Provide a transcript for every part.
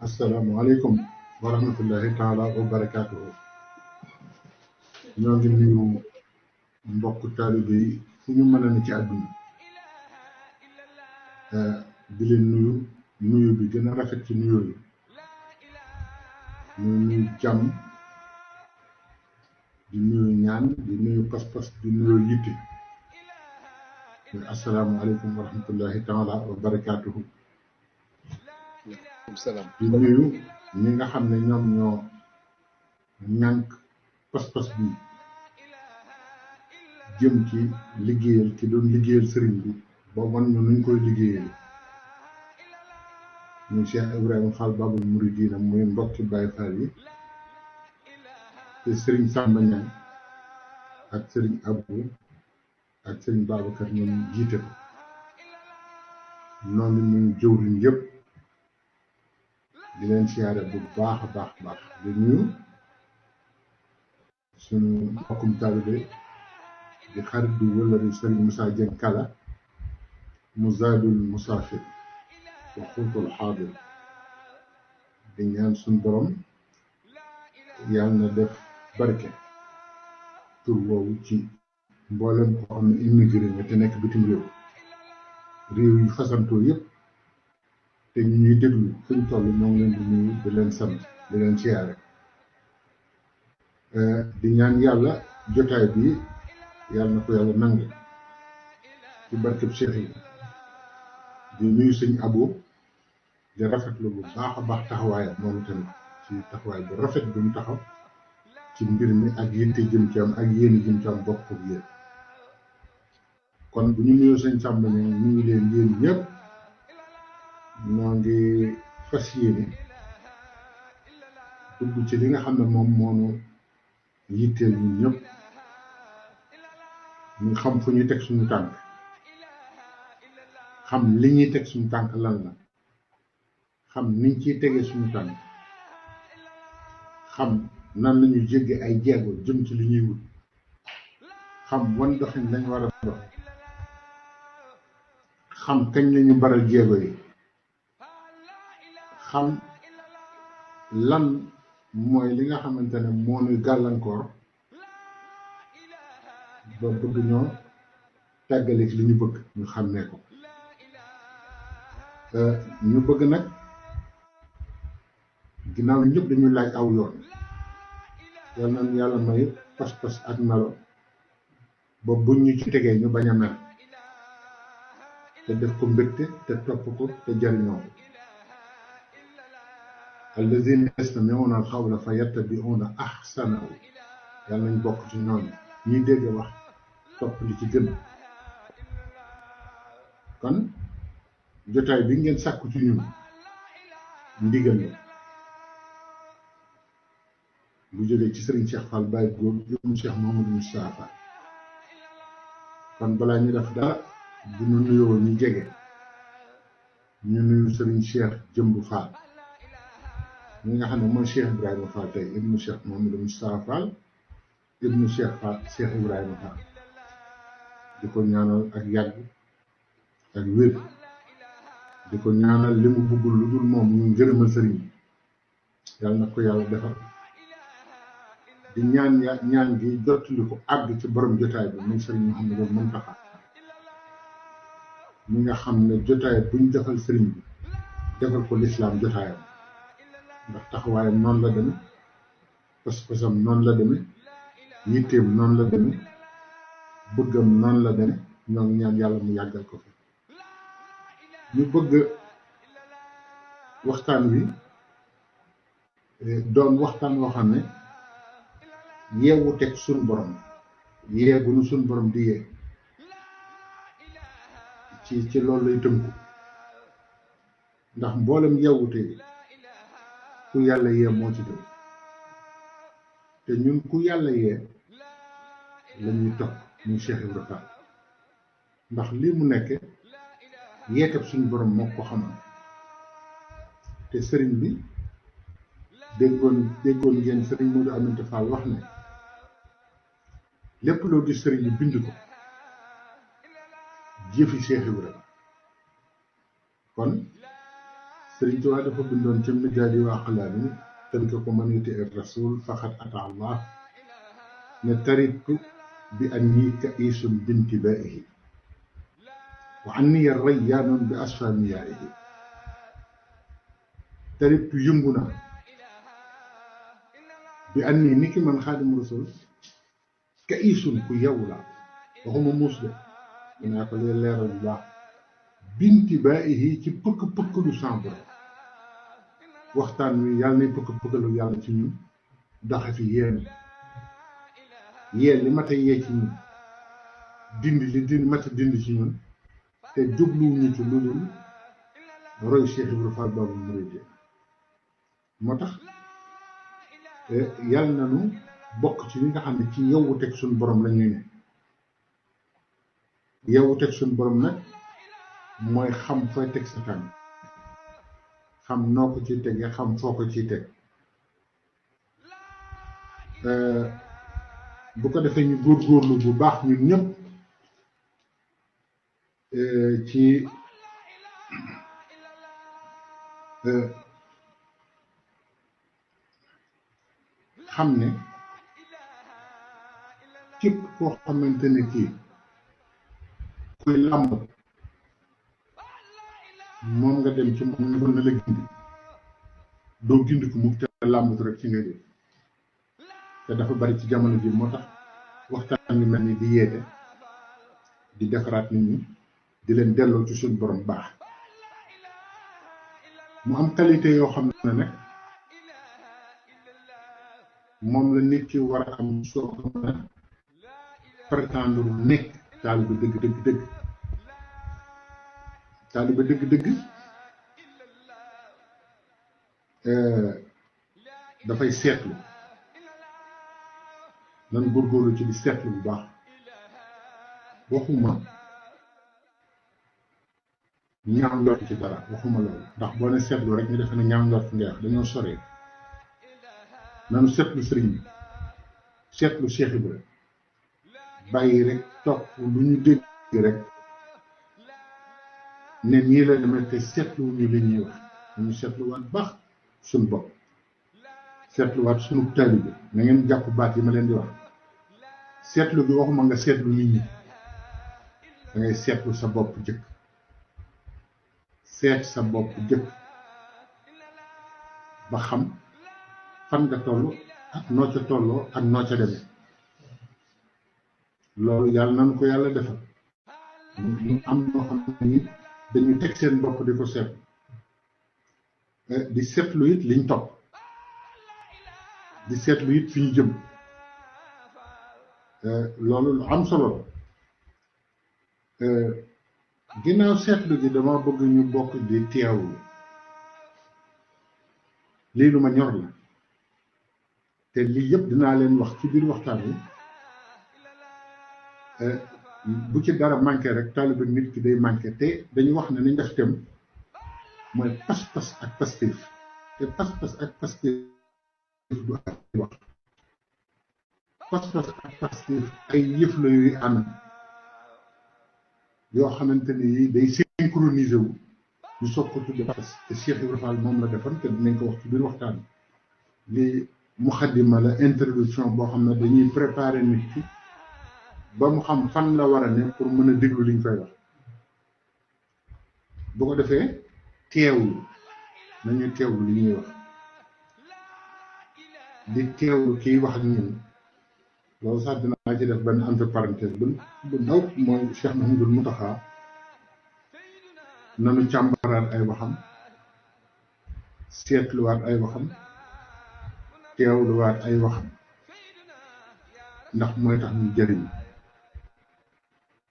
asalaamaaleykum wa rahmatullahi taala wa barakaatuhu. ñoo ngi nuyu mbokk taalibe yi fu ñu mën a ne ci àdduna di leen nuyu bi gën a rafet ci nuyoo yi ñu nuyu jàmm di nuyu ñaan di nuyu pas-pas di nuyu yitte muy asalaamaaleykum wa rahmatullahi taala wa barakaatuhu. di nuyu ñi nga xam ne ñoom ñoo ñànk pas-pas bi jëm ci liggéeyal ki doon liggéeyal sëriñ bi ba wan ñu nuñ koy liggéeyal ñu Cheikh Ibrahima Fall Babul Mouridina muy mbokki Baye Fall yi te sëriñ Samba Niang ak sëriñ Abou ak sëriñ Babacar ñoom jiite ko noonu ñu jëwriñ yëpp di leen siyaare bu baax a baax di nuyu suñu mbokkum taalibe di xarit bi wëllëri sëriñ Moussa Dieng Kala mu zaadul musaafir wa xuutul xaadir di ñaan suñu borom yàlla na def barke tur woowu ci mboolem ko xam ne immigré nga te nekk bitim réew yu fasantoo yëpp te ñu ñuy déglu fuñ toll ñoo ngi leen di nuyu di leen sant di leen siyaare di ñaan yàlla jotaay bi yàlla na ko yàlla nangu ci barkeb Cheikh yi di nuyu sëñ Abo di rafetlu bu baax a baax taxawaayam moom tamit ci taxawaay bu rafet bi mu taxaw ci mbir mi ak yitte jëm ci am ak yéen jëm ci am bokk ak yéen kon bu ñu nuyoo sëñ Samba ne nuyu leen yéen ñëpp ñoo ngi fas yéene dugg ci li nga xam ne moom moonu yitteel ñun ñëpp ñu xam fu ñuy teg suñu tànk xam li ñuy teg suñu tànk lan la xam niñ ciy tegee suñu tànk xam nan lañu jégge ay jeego jëm ci li ñuy wut xam wan doxin lañ war a dox xam kañ lañu baral jeego yi xam lan mooy li nga xamante ne moo ñuy gàllankoor ba bëgg ñoo tàggale ci li ñu bëgg ñu xam ne ko ñu bëgg nag ginnaaw ñëpp dañu laaj aw yoon yal nañu yàlla may pas-pas ak melo ba buñ ñu ci tegee ñu bañ a mel te def ko mbégte te topp ko te jariñoo ko allazina yastami'una al-qawla fa yattabi'una ahsanahu yàlla nañ bokk ci ñooñu ñuy dégg wax topp li ci gën kon jotaay bi ngeen sàkku ci ñun ndigal la bu jógee ci sëriñ Cheikh Fall Baye Góor jëm Cheikh Mouhamadou Moustapha Fall kon balaa ñu def dara bu ñu nuyoo ñu jege ñu nuyu sëriñ Cheikh Jëmb Fall mi nga xam ne mooy Cheikh Ibrahima Fall tey ibnu Cheikh Mouhamadou Moustapha Fall ibnu Cheikh Fall Cheikh Ibrahima Fall di ko ñaanal ak yàgg ak wér di ko ñaanal li mu bëggul lu dul moom ñu ngërëmal sëriñ bi yàlla na ko yàlla defal di ñaan gi jottali ko àgg ci borom jotaay bi muy sëriñ Mouhamadou Mountakha mi nga xam ne jotaay buñ defal sëriñ bi defal ko lislaam jotaayam ndax taxawaayam noonu la deme pas-pasam noonu la deme yitteem noonu la deme bëggam noonu la deme ñoo ngi ñaan yàlla mu yàggal ko fi ñu bëgg waxtaan wi doon waxtaan woo xam ne yeewu teg suñ borom yee bu nu suñ borom di yee ci loolu lay tënku ndax mboolem yeewute ku yàlla yee moo ci gën te ñun ku yàlla yee la ñuy topp muy Cheikh Ibrahima Fall ndax lii mu nekke yeetab suñu borom moo ko xamal te sëriñ bi déggoon ngeen sëriñ Modou Aminta Fall wax ne lépp loo gis sëriñ bi bind ko jëfi Cheikh Ibrahima kon Sëriñ Tuubaa dafa bindoon ci Midaadi wa Aqlaami tënk ko man yuti rasul faqad ata Allah ne taritu bi anni kaisun bintibaihi wa anni rayyaanun bi asfamiyaihi taritu yëngu na bi anni ni ki man Xaadimu Rasul kaisun ku yewu la waxuma muus de dinaa ko lee leeral bu baax bintibaihi ci pëkk-pëkk lu sàmbur waxtaan wi yàlla nay pëkk-pëkkalu yàlla ci ñun doxe fi yéen li mat a yee ci ñun dindi li mat a dindi ci ñun te jubluwuñu ci lu dul roy Cheikh Ibrahima Fall Baabul Muriidiin moo tax yàlla nañu bokk ci ñi nga xam ne ci yewwu teg suñu borom la ñuy ne yewwu teg suñu borom nag mooy xam fooy teg sa tànk xam noo ko ciy tegee xam foo ko ciy teg bu ko defee ñu góorgóorlu bu baax ñun ñëpp ci xam ne képp koo xamante ne kii kuy làmb moom nga dem ci moom nga na la gindi doo gindi ko mukk te làmbatu rek ci nga def te dafa bari ci jamono ji moo tax waxtaan yu mel ni di yeete di defaraat nit ñi di leen delloo ci suñu borom baax mu am qualité yoo xam ne nag moom la nit ki war a am soo ko mën a prétendre nekk taalibe dëgg taalibe dëgg dafay seetlu nan góorgóorlu ci di seetlu bu baax waxuma ñaaw njort ci dara waxuma loolu ndax boo ne seetlu rek ñu defe ne ñaaw njort ngay wax dañoo soree nanu seetlu sëriñ bi seetlu Cheikh Ibrahima bàyyi rek topp lu ñu dégg rek ne nii la demee te seetluwuñu li ñuy wax dañu seetluwaat baax suñu bopp seetluwaat suñu taalibe na ngeen jàpp baat yi ma leen di wax seetlu bi waxuma nga seetlu nit ñi da ngay seetlu sa bopp jëkk seet sa bopp jëkk ba xam fan nga toll ak noo ca tolloo ak noo ca demee loolu yàlla nañu ko yàlla defal ñu am ñoo xam ne ni dañuy teg seen bopp di ko seetlu di seetlu it liñ topp di seetlu it fi ñu jëm loolu lu am solo la ginnaaw seetlu gi dama bëgg ñu bokk di teewlu lii lu ma ñor la te lii yëpp dinaa leen wax ci biir waxtaan wi bu ci dara manqué rek taalibe nit ki day manqué te dañu wax ne nañ def tem mooy pas-pas ak pastéef te pas-pas ak pastéef du ay wax pas-pas ak pastéef ay yëf la yuy ànd yoo xamante ne yi day synchronisé wu ñu soog ko tudde pas te Cheikh Ibrahima Fall moom la defan te dinañ ko wax ci biir waxtaan li muxaddima la introduction boo xam ne dañuy préparer nit ki ba mu xam fan la war a ne pour mën a déglu liñ fay wax bu ko defee teewlu nañu teewlu li ñuy wax di teewlu kiy wax ak ñun loolu sax dinaa ci def benn entre parenthèse bu ndaw mooy Cheikh Mouhamadoul Mountakha nanu càmbaraat ay waxam seetluwaat ay waxam teewluwaat ay waxam ndax mooy tax ñu jëriñ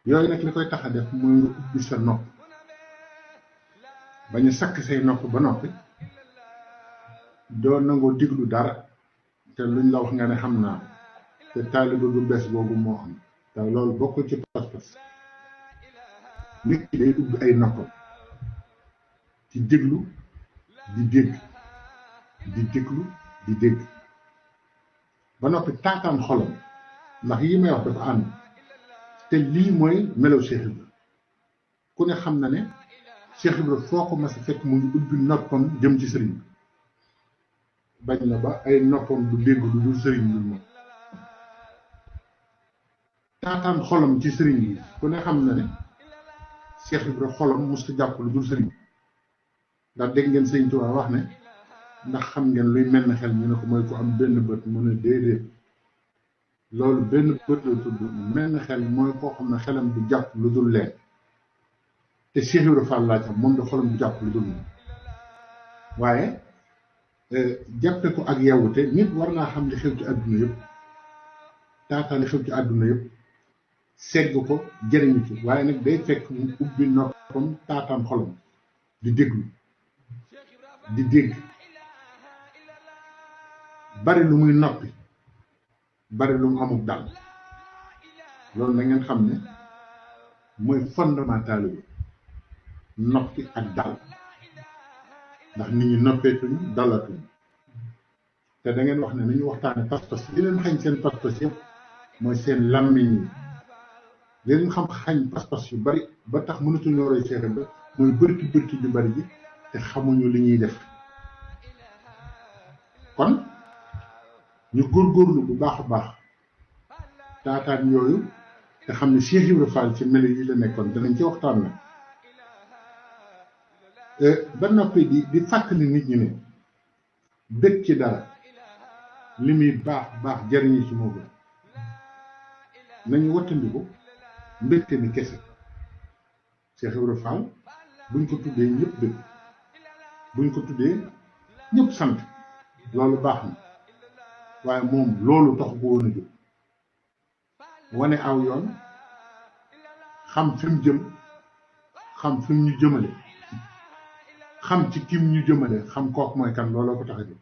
yooyu nag li koy tax a def mooy nga ubbi sa nopp bañ a sakk say nopp ba noppi doo nangoo diglu dara te luñ la wax nga ne xam naa te taalibe bu bees boobu moo am te loolu bokkul ci pas-pas nit ki day ubbi ay noppam ci déglu di dégg di déglu di dégg ba noppi taataan xolam ndax yi may wax dafa ànd te lii mooy melaw Cheikh Ibra ku ne xam na ne Cheikh Ibra foo ko mas a fekk mu ngi ubbi noppam jëm ci sëriñ bi bañ na ba ay noppam du dégg lu dul sëriñ bi moom taataan xolam ci sëriñ bi ku ne xam na ne Cheikh Ibra xolam musta jàpp lu dul sëriñ bi ndax dégg ngeen sëriñ Tuubaa wax ne ndax xam ngeen luy mel na xel ñu ne ko mooy ku am benn bët mu ne déedéet loolu benn bët la tudd mel na xel mooy koo xam ne xelam du jàpp lu dul leen te Cheikh Ibra Fall laa tam moom da xolam du jàpp lu dul moom waaye jàppe ko ak yewwute nit war naa xam li xew ci àdduna yëpp taataan li xew ci àdduna yëpp segg ko jëriñu ci waaye nag day fekk mu ubbi noppam taataan xolam di déglu di dégg bari lu muy noppi bari lu mu amul dal loolu na ngeen xam ne mooy fondamental bi noppi ak dal ndax nit ñi noppeetuñu dalatuñu te da ngeen wax ne nañu waxtaane pas-pas li leen xañ seen pas-pas yëpp mooy seen làmmiñ yi li leen xam xañ pas-pas yu bari ba tax mënatuñoo roy Cheikh Ibra mooy bërki ju bari ji te xamuñu li ñuy def kon ñu góorgóorlu bu baax a baax taataan yooyu te xam ne Cheikh Ibra Fall ci melo yi la nekkoon danañ ci waxtaan na ba noppi di fàttali nit ñi ne bëgg ci dara li muy baax jariñu ci moo gën nañu wattandiku mbégte ni kese Cheikh Ibra Fall buñ ko tuddee ñëpp bëgg buñ ko tuddee ñëpp sant loolu baax na waaye moom loolu tax ko woon a jóg wane aw yoon xam fi mu jëm xam fi mu ñu jëmale xam ci kim ñu jëmale xam kook mooy kan looloo ko tax a jóg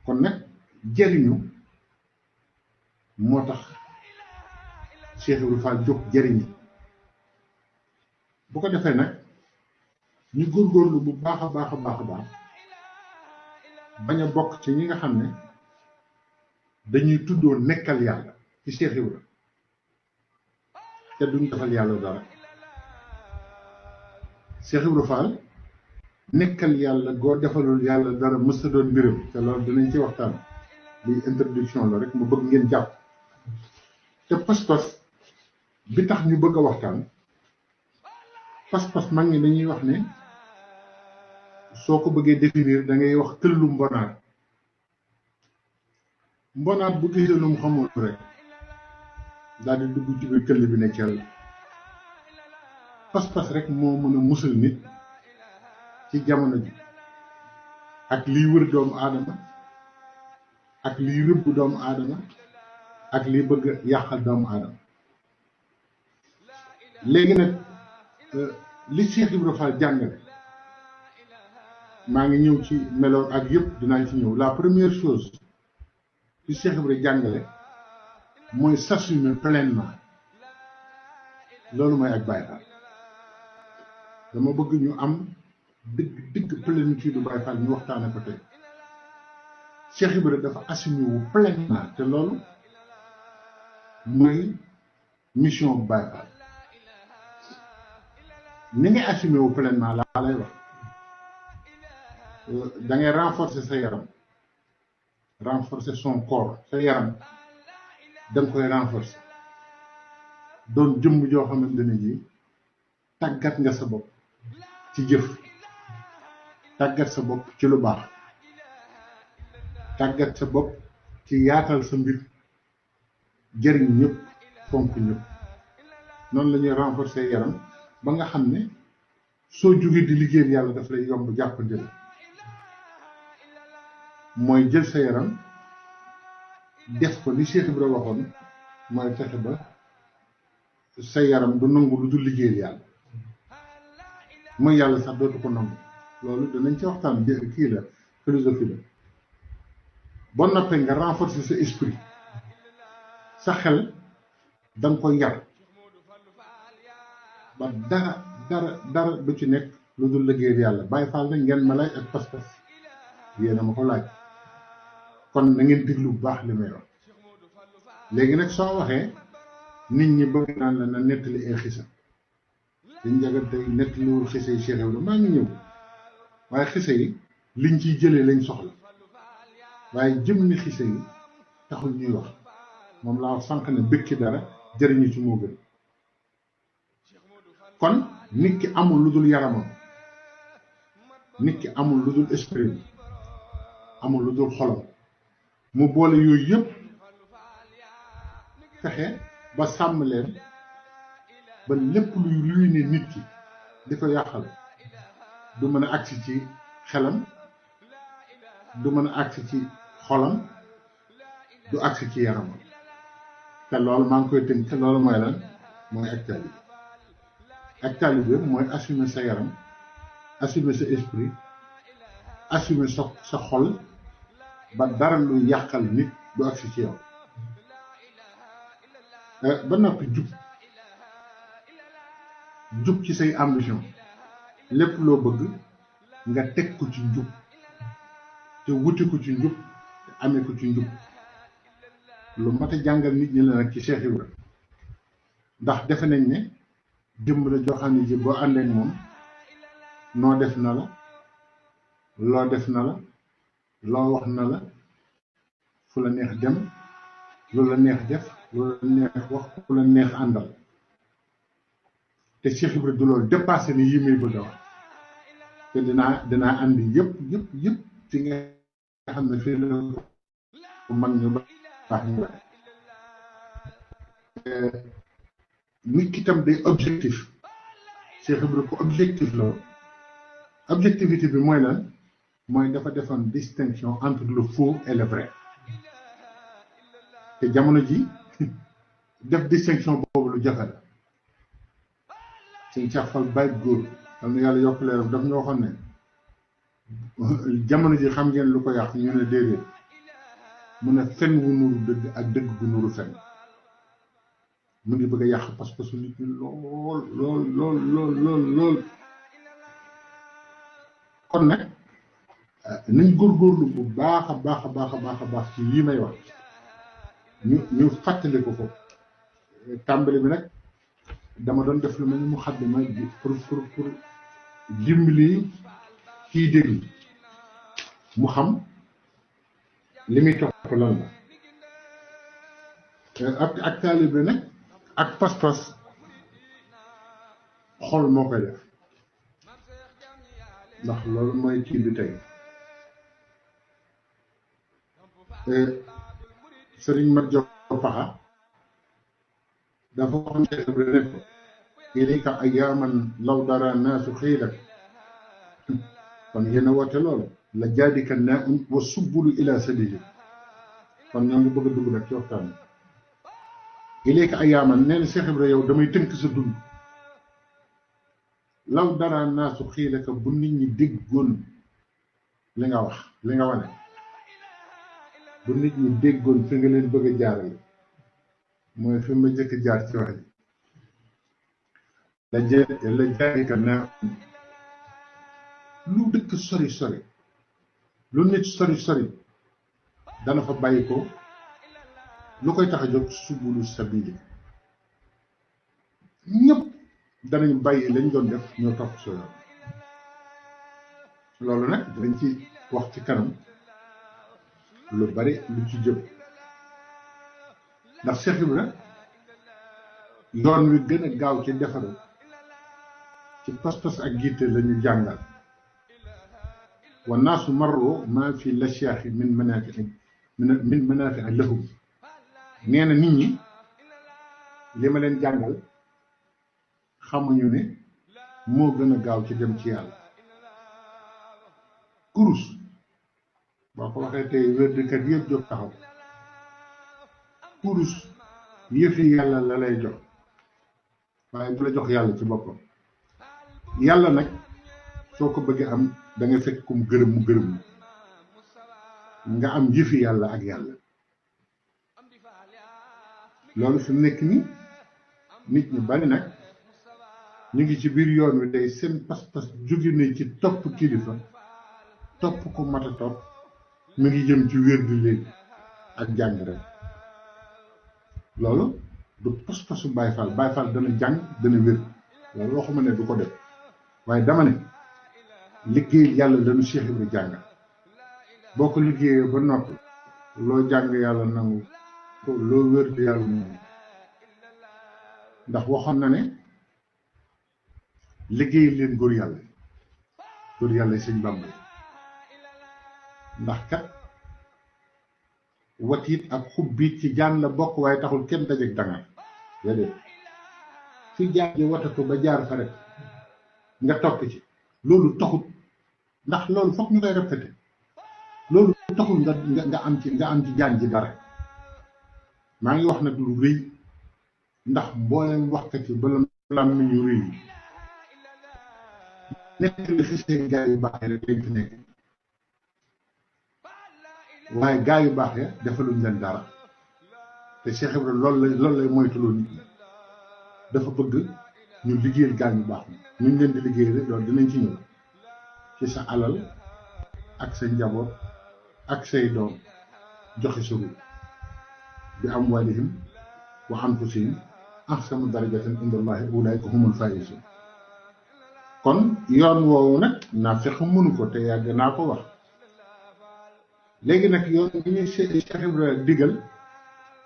kon nag jëriñu moo tax Cheikh Ibra Fall jóg jëriñi bu ko defee nag ñu góorgóorlu bu baax a baax bañ a bokk ci ñi nga xam ne dañuy tuddoo nekkal yàlla ci Cheikh Ibra te duñ defal yàlla dara Cheikh Ibra Fall nekkal yàlla goo defalul yàlla dara mës a doon mbiram te loolu dinañ ci waxtaan lii introduction la rek mu bëgg ngeen jàpp te pas-pas bi tax ñu bëgg a waxtaan pas-pas mag ñi dañuy wax ne soo ko bëggee définir da ngay wax këllu mbonaat bu gisee lu mu xamul rek daal di dugg ci biir këll bi ne ceel pas-pas rek moo mën a musal nit ci jamono ji ak liy wër doomu aadama ak liy rëbb doomu aadama ak liy bëgg a yàqal doomu aadama léegi nag li Cheikh Ibra Fall jàngale maa ngi ñëw ci meloon ak yëpp dinaa ci ñëw la première chose li Cheikh Ibra jàngale mooy s'assumer pleinement loolu mooy ak Baye Fall dama bëgg ñu am dëgg plénitude Baye Fall ñu waxtaane ko tey Cheikh Ibra dafa assumer wu pleinement te loolu mooy mission bu Baye Fall ni ngay assumer wu pleinement laa lay wax da ngay renforcer sa yaram renforcer son corps sa yaram da nga koy renforcer doon jëmm joo xamante ne ji tàggat nga sa bopp ci jëf tàggat sa bopp ci lu baax tàggat sa bopp ci yaatal sa mbir jëriñ ñëpp fonk ñëpp noonu la ñuy renforcer yaram ba nga xam ne soo jógee di liggéeyal yàlla daf lay yomb jàppandi la mooy jël sa yaram def ko li Cheikh Ibra waxoon mooy fexe ba sa yaram du nangu lu dul liggéeyal yàlla mooy yàlla sax dootu ko nangu loolu danañ ci waxtaan kii la philosophie la boo noppee nga renforcer sa esprit sa xel da nga koy yar ba dara du ci nekk lu dul liggéeyal yàlla Baye Fall na ngeen ma lay ak pas-pas yéena ma ko laaj kon na ngeen déglu bu baax li may wax léegi nag soo waxee nit ñi bëgg naan la na nettali ay xisa dañ jagante nett liwul xise yi Cheikh Ibrahima maa ngi ñëw waaye xise yi liñ ciy jëlee lañ soxla waaye jëm ni xise yi taxul ñuy wax moom laa wax sànq ne bëgg ci dara jëriñu ci moo gën kon nit ki amul lu dul yaramam nit ki amul lu dul esprit bi amul lu dul xolam mu boole yooyu yëpp fexe ba sàmm leen ba lépp luy ne nit ki di ko yàqal du mën a agsi ci xelam du mën a agsi ci xolam du agsi ci yaramam te loolu maa ngi koy tënk te loolu mooy lan mooy ak taalibe mooy assumer sa yaram assumer sa esprit assumer sa xol ba dara lu yàqal nit du agsi ci yow ba noppi jub ci say ambition lépp loo bëgg nga teg ko ci njub te wuti ko ci njub te amee ko ci njub lu mat a jàngal nit ñi la nag ci Cheikh Ibra ndax defe nañ ne jëmm la joo xam ne ji boo àndee ak moom noo def na la loo def na la loo wax na la fu la neex dem lu la neex def lu la neex wax fu la neex àndal te Cheikh Ibra du loolu dépassé ni yi may bëgg a wax te dinaa andi yëpp fi nga xam ne fii la ko mag ñu baax ñu wax nit ki tam day objectif Cheikh Ibra ko objectif la objectivité bi mooy lan mooy dafa defoon distinction entre le faux et le vrai te jamono ji def distinction boobu lu jafe la sëñ Cheikh Fall Baye góor xam ne yàlla yokk leeram daf ñu waxoon ne jamono ji xam ngeen lu ko yàq ñu ne déedéet mu ne fen wu nuru dëgg ak dëgg gu nuru fen mu ngi bëgg a yàq pas-pasu nit ñi lool kon nag nañ góorgóorlu bu baax a baax ci yii may wax ñu fàttali ko tàmbali bi nag dama doon def lu mel ni mu xaddima pour dimbali kiy déglu mu xam li muy topp lan la ak taalibe nag ak pas-pas xol moo koy def ndax loolu mooy kii bi tey Sëriñ Mat Job Paxa dafa waxoon ne ko ilayka ayyaaman law dara naasu xiilak kon yéen a woote loolu la jaadika naa wa subbulu ila sabili kon ñoo ngi bëgg a dugg nag ci waxtaan bi ilayka ayyaaman nee na Cheikh Ibra yow damay tënk sa dund law dara naasu xiilaka bu nit ñi déggoon li nga wax li nga wane bu nit ñi déggoon fi nga leen bëgg a jaarale mooy fi ma jëkk jaar ci wax ji la jaadika naa lu dëkk sori lu nit sori dana fa bàyyi ko lu koy tax a jóg subulu sabili ñëpp danañ bàyyi lañ doon def ñoo topp so yoon loolu nag dañ ci wax ci kanam lu bari lu ci jëm ndax Cheikh Ibra yoon wi gën a gaaw ci defaru ci pas-pas ak giite lañu jàngal wa naasu marru maa fi lashaaxi min manaafi lahum nee na nit ñi li ma leen jàngal xamuñu ne moo gën a gaaw ci dem ci yàlla kurus boo ko waxee tey wérdikat yëpp jóg taxaw kurus yëfi yàlla la lay jox waaye du la jox yàlla ci boppam yàlla nag soo ko bëggee am da nga fekk ku mu gërëm nga am yëfi yàlla ak yàlla loolu fi mu nekk ni nit ñu bari nag ñu ngi ci biir yoon wi tey seen pas-pas jóge na ci topp kilifa topp ko mat a topp mu ngi jëm ci wér di léegi ak jàng rek loolu du pas-pasu Baay Faal dana jàng dana wér loolu waxuma ne du ko def waaye dama ne liggéey yàlla lañu Cheikh Ibra jàngal boo ko liggéeyee ba noppi loo jàng yàlla nangu ko loo wér di yàlla nangu ndax waxoon na ne liggéey leen góor yàlla sëñ Bàmba ndax kat wat it ak xubbiit ci jaan la bokk waaye taxul kenn dajeek dangar déedéet fi jaan ji watatu ba jaar fa rek nga topp ci loolu taxut ndax loolu foog ñu koy répété loolu taxul nga am ci jaan ji dara maa ngi wax nag lu rëy ndax mbooleem waxkat yi bala lam ñu rëy nekk li fi seen gaa yu baax rek lañ fi nekk waaye gaa yu baax ya defaluñ leen dara te Cheikh Ibra loolu lay moytuloo nit ñi dafa bëgg ñu liggéeyal gaa yu baax ñu leen di liggéeyal loolu dinañ ci ñëw ci sa alal ak sa njaboot ak say doom joxe sa ruur bi amwaalihim wa anfusihim ahsanu darajatan indallahi ulaa'ika humul faa'izuun kon yoon woowu nag naa fexe mënu ko te yàgg naa ko wax léegi nag yoon bi ñuy Cheikh Ibra digal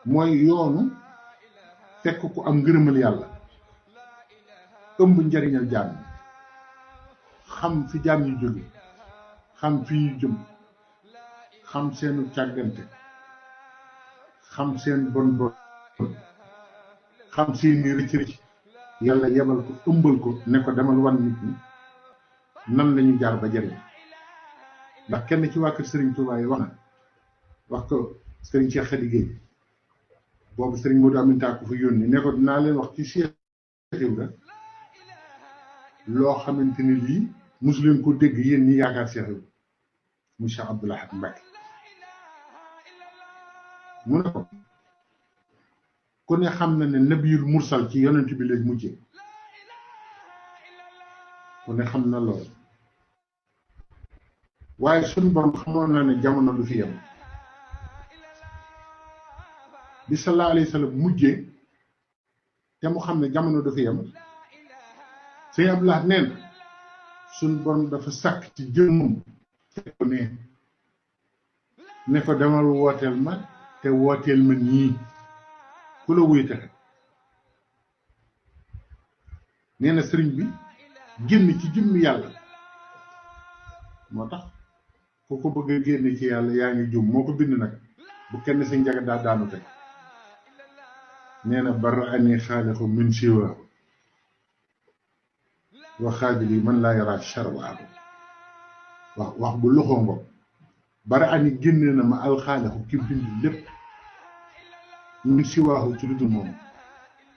mooy yoonu fekk ku am ngërëmal yàlla ëmb njariñal jaam xam fi jaam ñu jóge xam fi ñu jëm xam seenu càggante xam seen bon bon xam seeni rëcc rëcc yàlla yebal ko ëmbal ko ne ko demal wan nit ñi nan lañu jaar ba jariñ ndax kenn ci waa kër Serigne Touba yi wax ko Serigne Cheikh Khady Gueye boobu Serigne Modou Aminta ko fa yónni ne ko dinaa leen wax ci Cheikh Ibra loo xamante ni lii mosu leen ko dégg yéen ñi yaakaar Cheikh Ibra mu Cheikh Abdoul Ahad Mbacké mu ne ko ku ne xam na ne nabiyul mursal ci yonent bi lañ mujjee ku ne xam na lool waaye suñu borom xamoon na ne jamono du fi yem bi sallallahu alayhi wa sallam mujjee te mu xam ne jamono du fi yem sëñ Abdoul Ahad nee na suñu borom dafa sàkk ci jëmmam fekk ko ne ko demal wooteel ma te wooteel ma ñii ku la wuy texe nee na sëriñ bi génn ci jëmmi yàlla moo tax ku ko bëgg a génne ci yàlla yaa ngi jum moo ko bind nag bu kenn sa njaga daa daanu teg nee na bara ani xaalixu min siwa wa xaadili man laa yara charwaabu wax bu loxoo ngo bara ani génne na ma alxaalixu ki bind lépp min siwaahu ci lu dul moom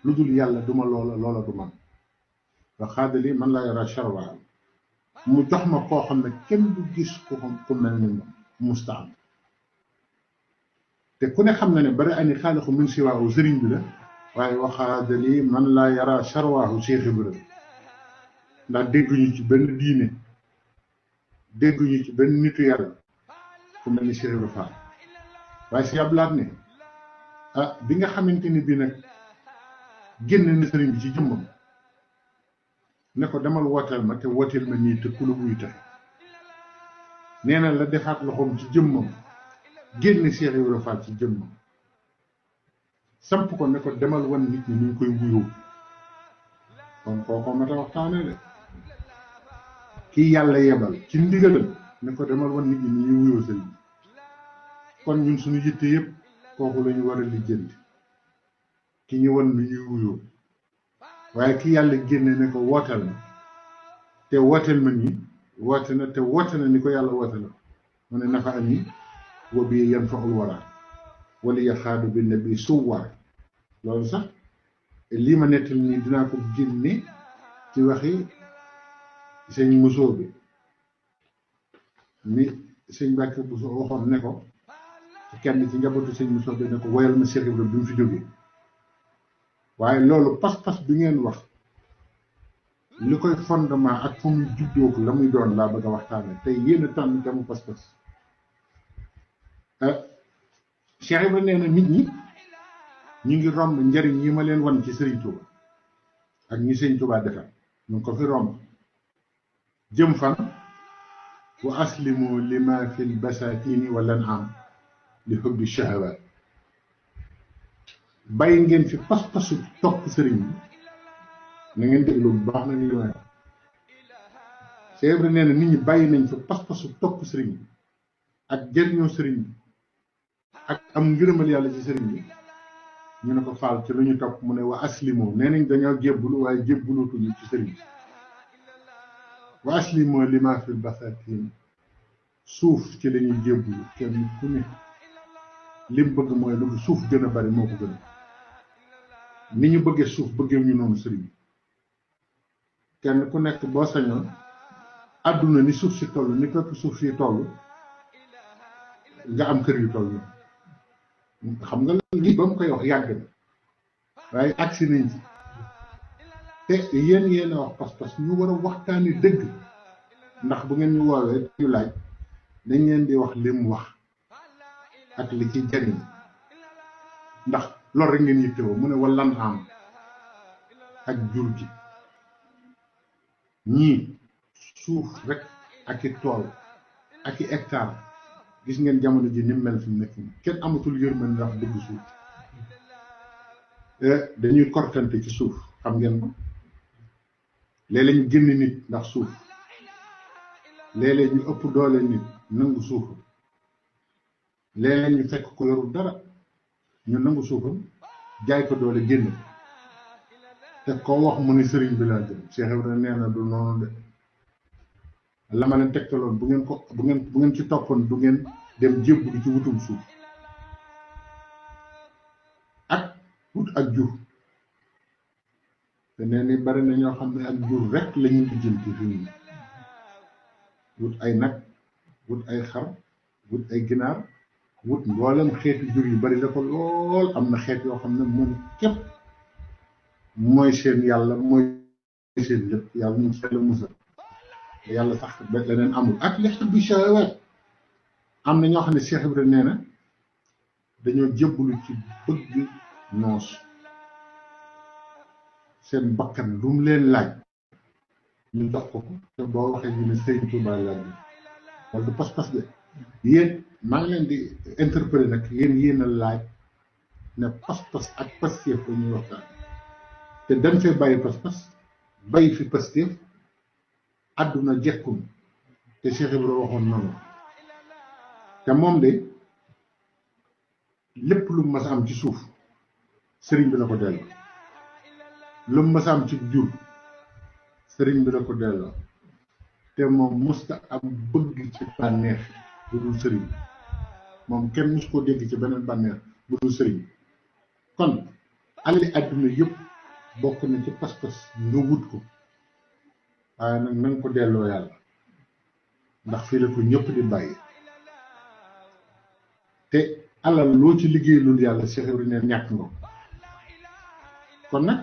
lu dul yàlla duma loola du man wa xaadili man laa yara charwaabu mu jox ma koo xam ne kenn du gis ku mel ni moom mustaam te ku ne xam na ne bari ani xaalixu min siwaahu sëriñ bi la waaye waxaadali man laa yara charwaahu Cheikh Ibra ndax dégguñu ci benn diine dégguñu ci benn nitu yàlla ku mel ni Cheikh Ibra Fall waaye si Abdoul Ahad ne bi nga xamante ni bii nag génn na sëriñ bi ci jëmmam ne ko demal wooteel ma te wooteel ma nii te ku la wuy tax nee na la defaat loxoom ci jëmmam génn Cheikh Ibra Fall ci jëmmam samp ko ne ko demal wan nit ñi ñu koy wuyoo kon kooko mata waxtaane de kii yàlla yebal ci ndigalam ne ko demal wan nit ñi ni ñuy wuyoo sëriñ kon ñun suñu yitte yëpp kooku la ñu war a lijjanti ki ñu wan ni ñuy wuyoo waaye ki yàlla génne ne ko wooteel ma te wooteel ma nii woote na te woote na ni ko yàlla woote la mu ne nafa ani wa bi yan fa ul wara wala ya xaadu bi ne bi suwaar loolu sax lii ma nettal nii dinaa ko génne ci waxi sëñ Musoo bi ni sëñ Mbàkke bu soo waxoon ne ko kenn ci njabootu sëñ Musoo bi ne ko woyal ma Cheikh Ibra bi mu fi jógee waaye loolu pas-pas bi ngeen wax li koy fondement ak fu muy juddoo la muy doon laa bëgg a waxtaane tey yéen a tànn demu pas-pas Cheikh Ibra nee na nit ñi ñu ngi romb njariñ yi ma leen wan ci Sëriñ Tuuba ak ñi Sëriñ Tuuba defar ñu ko fi romb jëm fan wa aslimu lima fi lbasatini wal an'am li hubbi shahawat bàyyi ngeen fi pas-pasu topp sëriñ bi na ngeen déglu bu baax na li may c'est vrai nee na nit ñi bàyyi nañ fi pas-pasu topp sëriñ bi ak jëriñoo sëriñ bi ak am ngërëmal yàlla ci sëriñ bi ñu ne ko faal ci lu ñu topp mu ne wa aslimu nee nañ dañoo jébbulu waaye jébbulutuñu ci sëriñ bi wa aslimu lima fi basatin suuf ci la ñuy jébbulu kenn ku ne lim bëgg mooy lu suuf gën a bari moo ko gën ni ñu bëggee suuf bëggee ñu noonu sëriñ bi kenn ku nekk boo sañoon àdduna ni suuf si toll ni képp suuf si toll nga am kër yu toll noonu xam nga lii ba mu koy wax yàgg na waaye agsi nañ ci te yéen a wax pas-pas ñu war a waxtaani dëgg ndax bu ngeen ñu woowee ñu laaj dañ leen di wax lim wax ak li ci jariñ ndax loolu rek ngeen yittewoo mu ne wallan am ak jur gi ñii suuf rek ak i tool ak i hectare gis ngeen jamono ji ni mel fi mu nekk kenn amatul yërmande ndax bëgg suuf dañuy kortante ci suuf xam ngeen ko léeg-léeg ñu génn nit ndax suuf léeg-léeg ñu ëpp doole nit nangu suufam léeg-léeg ñu fekk ko yorul dara ñu nangu suufam jaay ko doole génn te koo wax mu ni sëriñ bi laa jëm Cheikh Ibrahima nee na du noonu de la ma leen tegtaloon bu ngeen ci toppoon du ngeen dem jébbu di ci wutum suuf ak wut ak jur te nee ni bari na ñoo xam ne ak jur rek la ñuy lijjanti fi mu wut ay nag wut ay xar wut ay ginaar wut mboolem xeeti jur yu bari la ko lool am na xeet yoo xam ne moom képp mooy seen yàlla mooy seen lépp yàlla ñu sell musal yàlla sax ba leneen amul ak li xel bi shahawat am na ñoo xam ne Cheikh Ibrahima nee na dañoo jébbalu ci bëgg noos seen bakkan lu mu leen laaj ñu jox ko te boo waxee ñu ne Sëriñ Tuubaa laaj bi wala du pas-pas de yéen maa ngi leen di interpeller nag yéen a laaj ne pas-pas ak pastéef la ñuy waxtaan te dañ fee bàyyi pas-pas bàyyi fi pastéef àdduna jekkul te Cheikh Ibrahima waxoon noonu te moom de lépp lu mas a am ci suuf sëriñ bi la ko delloo lu mas a am ci jur sëriñ bi la ko delloo te moom musta am bëgg ci bànneex bu dul sëriñ moom kenn mus koo dégg ci beneen bànneex bu dul sëriñ kon alali àdduna yëpp bokk na ci pas-pas nga wut ko waaye nag na nga ko delloo yàlla ndax fii la ko ñëpp di bàyyi te alal loo ci liggéeyalul yàlla Cheikh Ibrahima ne ñàkk nga kon nag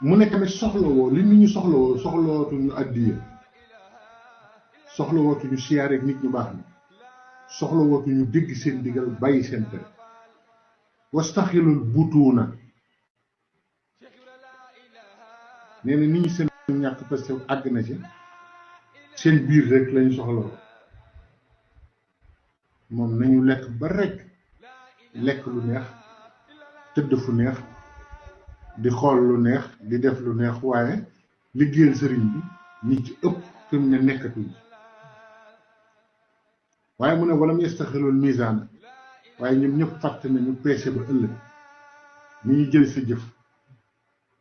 mu ne tamit soxlawoo li nit ñu soxlawootuñu addiya soxlawootuñu siyaareek nit ñu baax ni soxlawootuñu dégg seen digal bàyyi seen tere wastaxilul butuuna nee na nit ñi seen ñàkk parce que àgg na ci seen biir rek lañu soxlawoo moom nañu lekk ba rek lekk lu neex tëdd fu neex di xool lu neex di def lu neex waaye liggéeyal sëriñ bi ñi ci ëpp fi mu ne nekkatuñ waaye mu ne walam yastaxilul misaan waaye ñoom ñëpp fàtte nañu peese ba ëllëg ni ñu jël sa jëf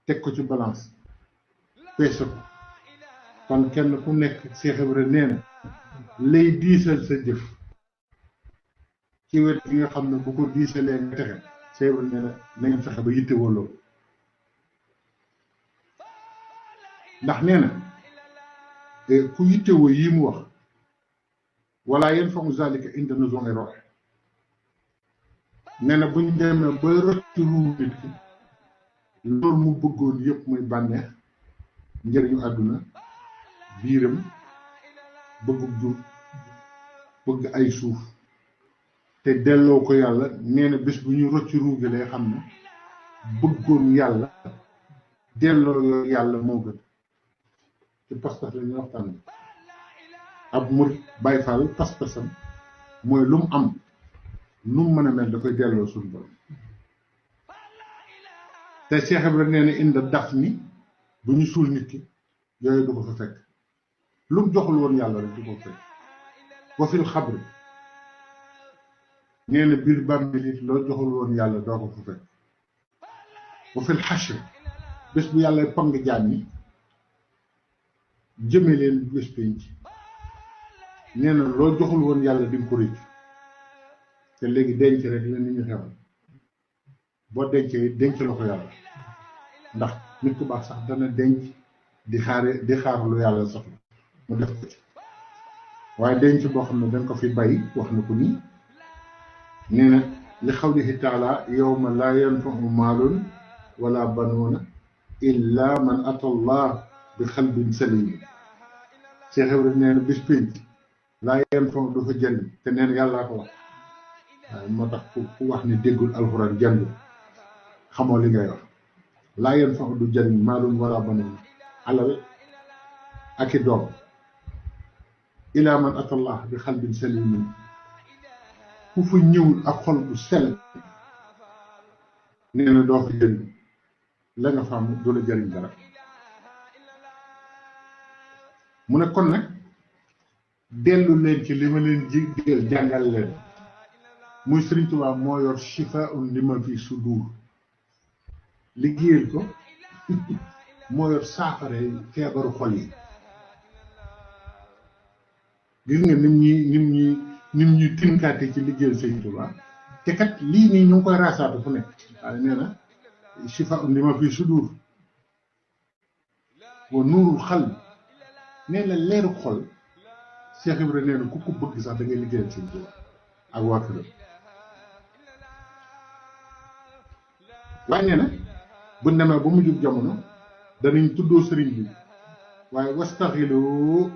teg ko ci balance peese ko kon kenn ku nekk Cheikh Ibrahima nee na lay diisal sa jëf ci wet gi nga xam ne bu ko diisalee nga texe Cheikh Ibrahima nee na na ngeen fexe ba yittewoo loolu ndax nee na ku yittewoo yii mu wax wala yanfa'u zalika inda nuzul ruh nee na buñ demee ba rocc ruu nit ki loolu mu bëggoon yëpp muy bànneex njëriñu àdduna biiram bëggub jur bëgg ay suuf te delloo ko yàlla nee na bés bu ñu rocc ruu gi lay xam ne bëggoon yàlla delloo yàlla moo gën ci pas-pas la ñuy waxtaan ab murit Baay Faal pas-pasam mooy lu mu am lu mu mën a mel da koy delloo suñu borom te Cheikh Ibrahima nee na inda daf ni bu ñu suul nit ki yooyu du ko fa fekk lu mu joxul woon yàlla rek du ko fekk wa fil xabri nee na biir bàmmeel it loo joxul woon yàlla doo ko fa fekk wa fil xashr bés bu yàlla pang jaam ñi jëme leen bés penc nee na loo joxul woon yàlla di nga ko rëcc te léegi denc rek la nit ñu xewal boo dencee denc la ko yàlla ndax nit ku baax sax dana denc di xaar lu yàlla soxla mu def ko ci waaye denc boo xam ne danga ko fi bàyyi wax na ko nii nee na li xawlihi taala yawma laa yanfau maalun wala banuuna illa man ata allah bi xalbin salim Cheikh Ibrahima nee na bis pénc laa yanfau du fa jëriñ te nee na yàllaa ko wax waaye moo tax ku wax ne déggul alxuraan jàngul xamoo li ngay wax laa yanfau du jëriñ maalun wala banuuna alal ak i doom illa man ata allah bi xalbin salim ku fa ñëwul ak xol bu sell nee na doo fa jëriñ la nga fa am du la jëriñ dara mu ne kon nag dellu leen ci li ma leen digal jàngal leen muy Sëriñ Tuubaa moo yor shifaa'un lima fi sudur liggéeyal ko moo yor saafara feebaru xol yi gis nga nim ñuy tinkaate ci liggéeyal Sëriñ Tuubaa te kat lii nii ñu ngi koy raasaatu fu nekk waaye nee na shifaa'un lima fi sudur wa nuurul xalb nee na leeru xol Cheikh Ibrahima nee na ku ko bëgg sax da ngay liggéeyal Sëriñ Tuubaa ak waa këram waaye nee na bu demee ba mu jub jamono danañ tuddoo sëriñ bi waaye wastaxilu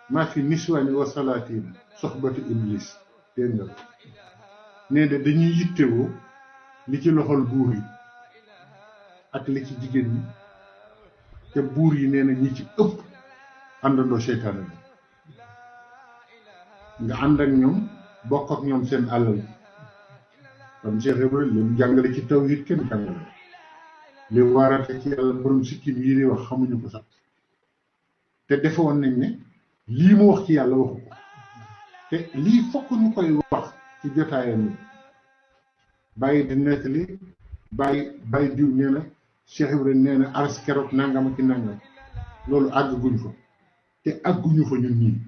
maa fi niswaani wa salaatiin soxbatu iblis dégg nga nee na dañuy yittewoo li ci loxol buur yi ak li ci jigéen ñi te buur yi nee na ñi ci ëpp àndandoo seytaane la nga ànd ak ñoom bokk ak ñoom seen alal kon Cheikh Ibrahima li mu jàngale ci tawhid kenn jàngale li waarate ci yàlla borom sikkim yi di wax xamuñu ko sax te defoon nañ ne lii mu wax ci yàlla waxu ko te lii fokk ñu koy wax ci jotaayam yi bàyyi di nettali bàyyi diw nee na Cheikh Ibrahima nee na aras keroog nangam ak nangam loolu àgguñ fa te àgguñu fa ñun ñii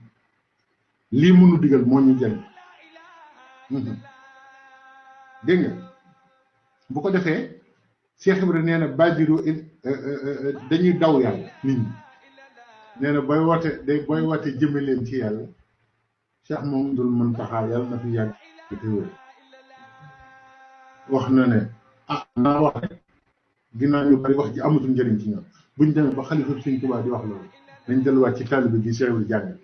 lii mënu digal moo ñu jëriñ dégg nga bu ko defee Cheikh Ibrahima nee na bàjjiru dañuy daw yàlla nit ñi nee na booy woote jëme leen ci yàlla Cheikh Mamadul Muntaxa yàlla na fi yàgg te wér wax na ne naa wax rek ginnaaw ñu bari wax ji amatul njëriñ ci ñoom buñ demee ba xalifa Sëriñ Tuubaa di wax loolu dañ delluwaat ci taalibe gi Cheikh Ibrahima jàngal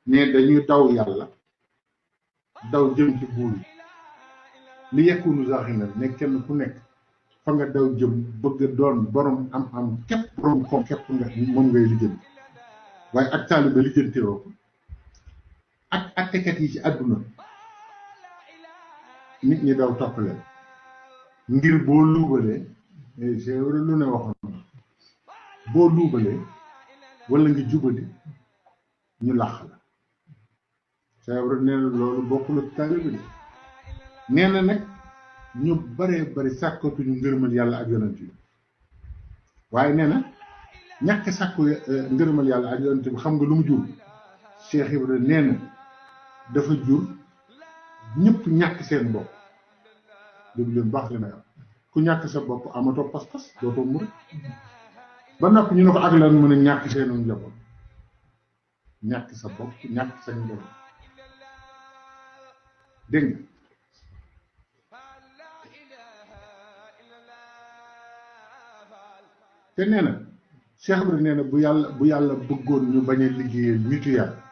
ne dañuy daw yàlla daw jëm ci buur yi li yekkunu zaaxinan ne kenn ku nekk fa nga daw jëm bëgg a doon borom am képp borom koom képp nga moom ngay lijjanti waaye ak taalibe lijjantiroo ko ak attekat yi ci àdduna nit ñi daw topp leen ngir boo luubalee c'est vrai lu ne waxoon boo luubalee wala nga jubadi ñu làq la c'est vrai nee na loolu bokkul ak taalibe bi nee na nag ñu baree bari sàkkatuñu ngërëmal yàlla ak yonent bi waaye nee na ñàkk sàkku ngërëmal yàlla ak yonent bi xam nga lu mu jur Cheikh Ibrahima nee na dafa jur ñëpp ñàkk seen bopp dégg leen baax li may am ku ñàkk sa bopp amatoo pas-pas dootoo murit ba noppi ñu ne ko ak lan mën a ñàkk seenu njaboot ñàkk sa bopp ñàkk sa njaboot dégg nga te nee na Cheikh Ibrahima nee na bu yàlla bëggoon ñu bañ a liggéeyal nitu yàlla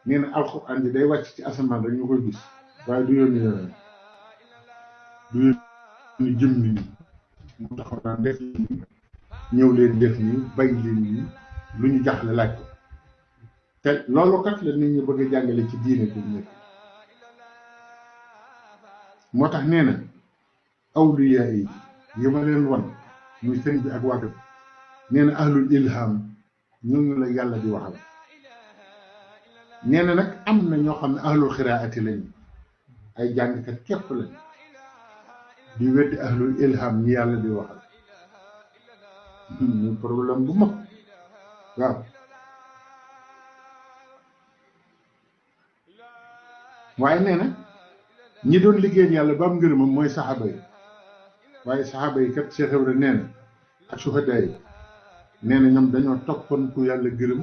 nee na alxuraan ji day wàcc ci asamaan rek ñu koy gis waaye du yónni yoneen du yónni jëm nit ñi mu taxaw naan def nii ñëw leen def nii bay leen nii lu ñu jaxle laaj ko te loolu kat la nit ñi bëgg a jàngale ci diine bi nekk moo tax nee na awliya yi ma leen wan muy sëñ bi ak wàgg nee na ahlul ilham ñooñu la yàlla di waxal nee na nag am na ñoo xam ne ahlul xiraati lañu ay jàngkat képp lañ di weddi ahlul ilham ñi yàlla di waxal ñu problème bu mag waaw waaye nee na ñi doon liggéeyal yàlla ba am ngërëmam mooy saxaaba yi waaye saxaaba yi kat Cheikh Ibra nee na ak suhadaa yi nee na ñoom dañoo toppoon ku yàlla gërëm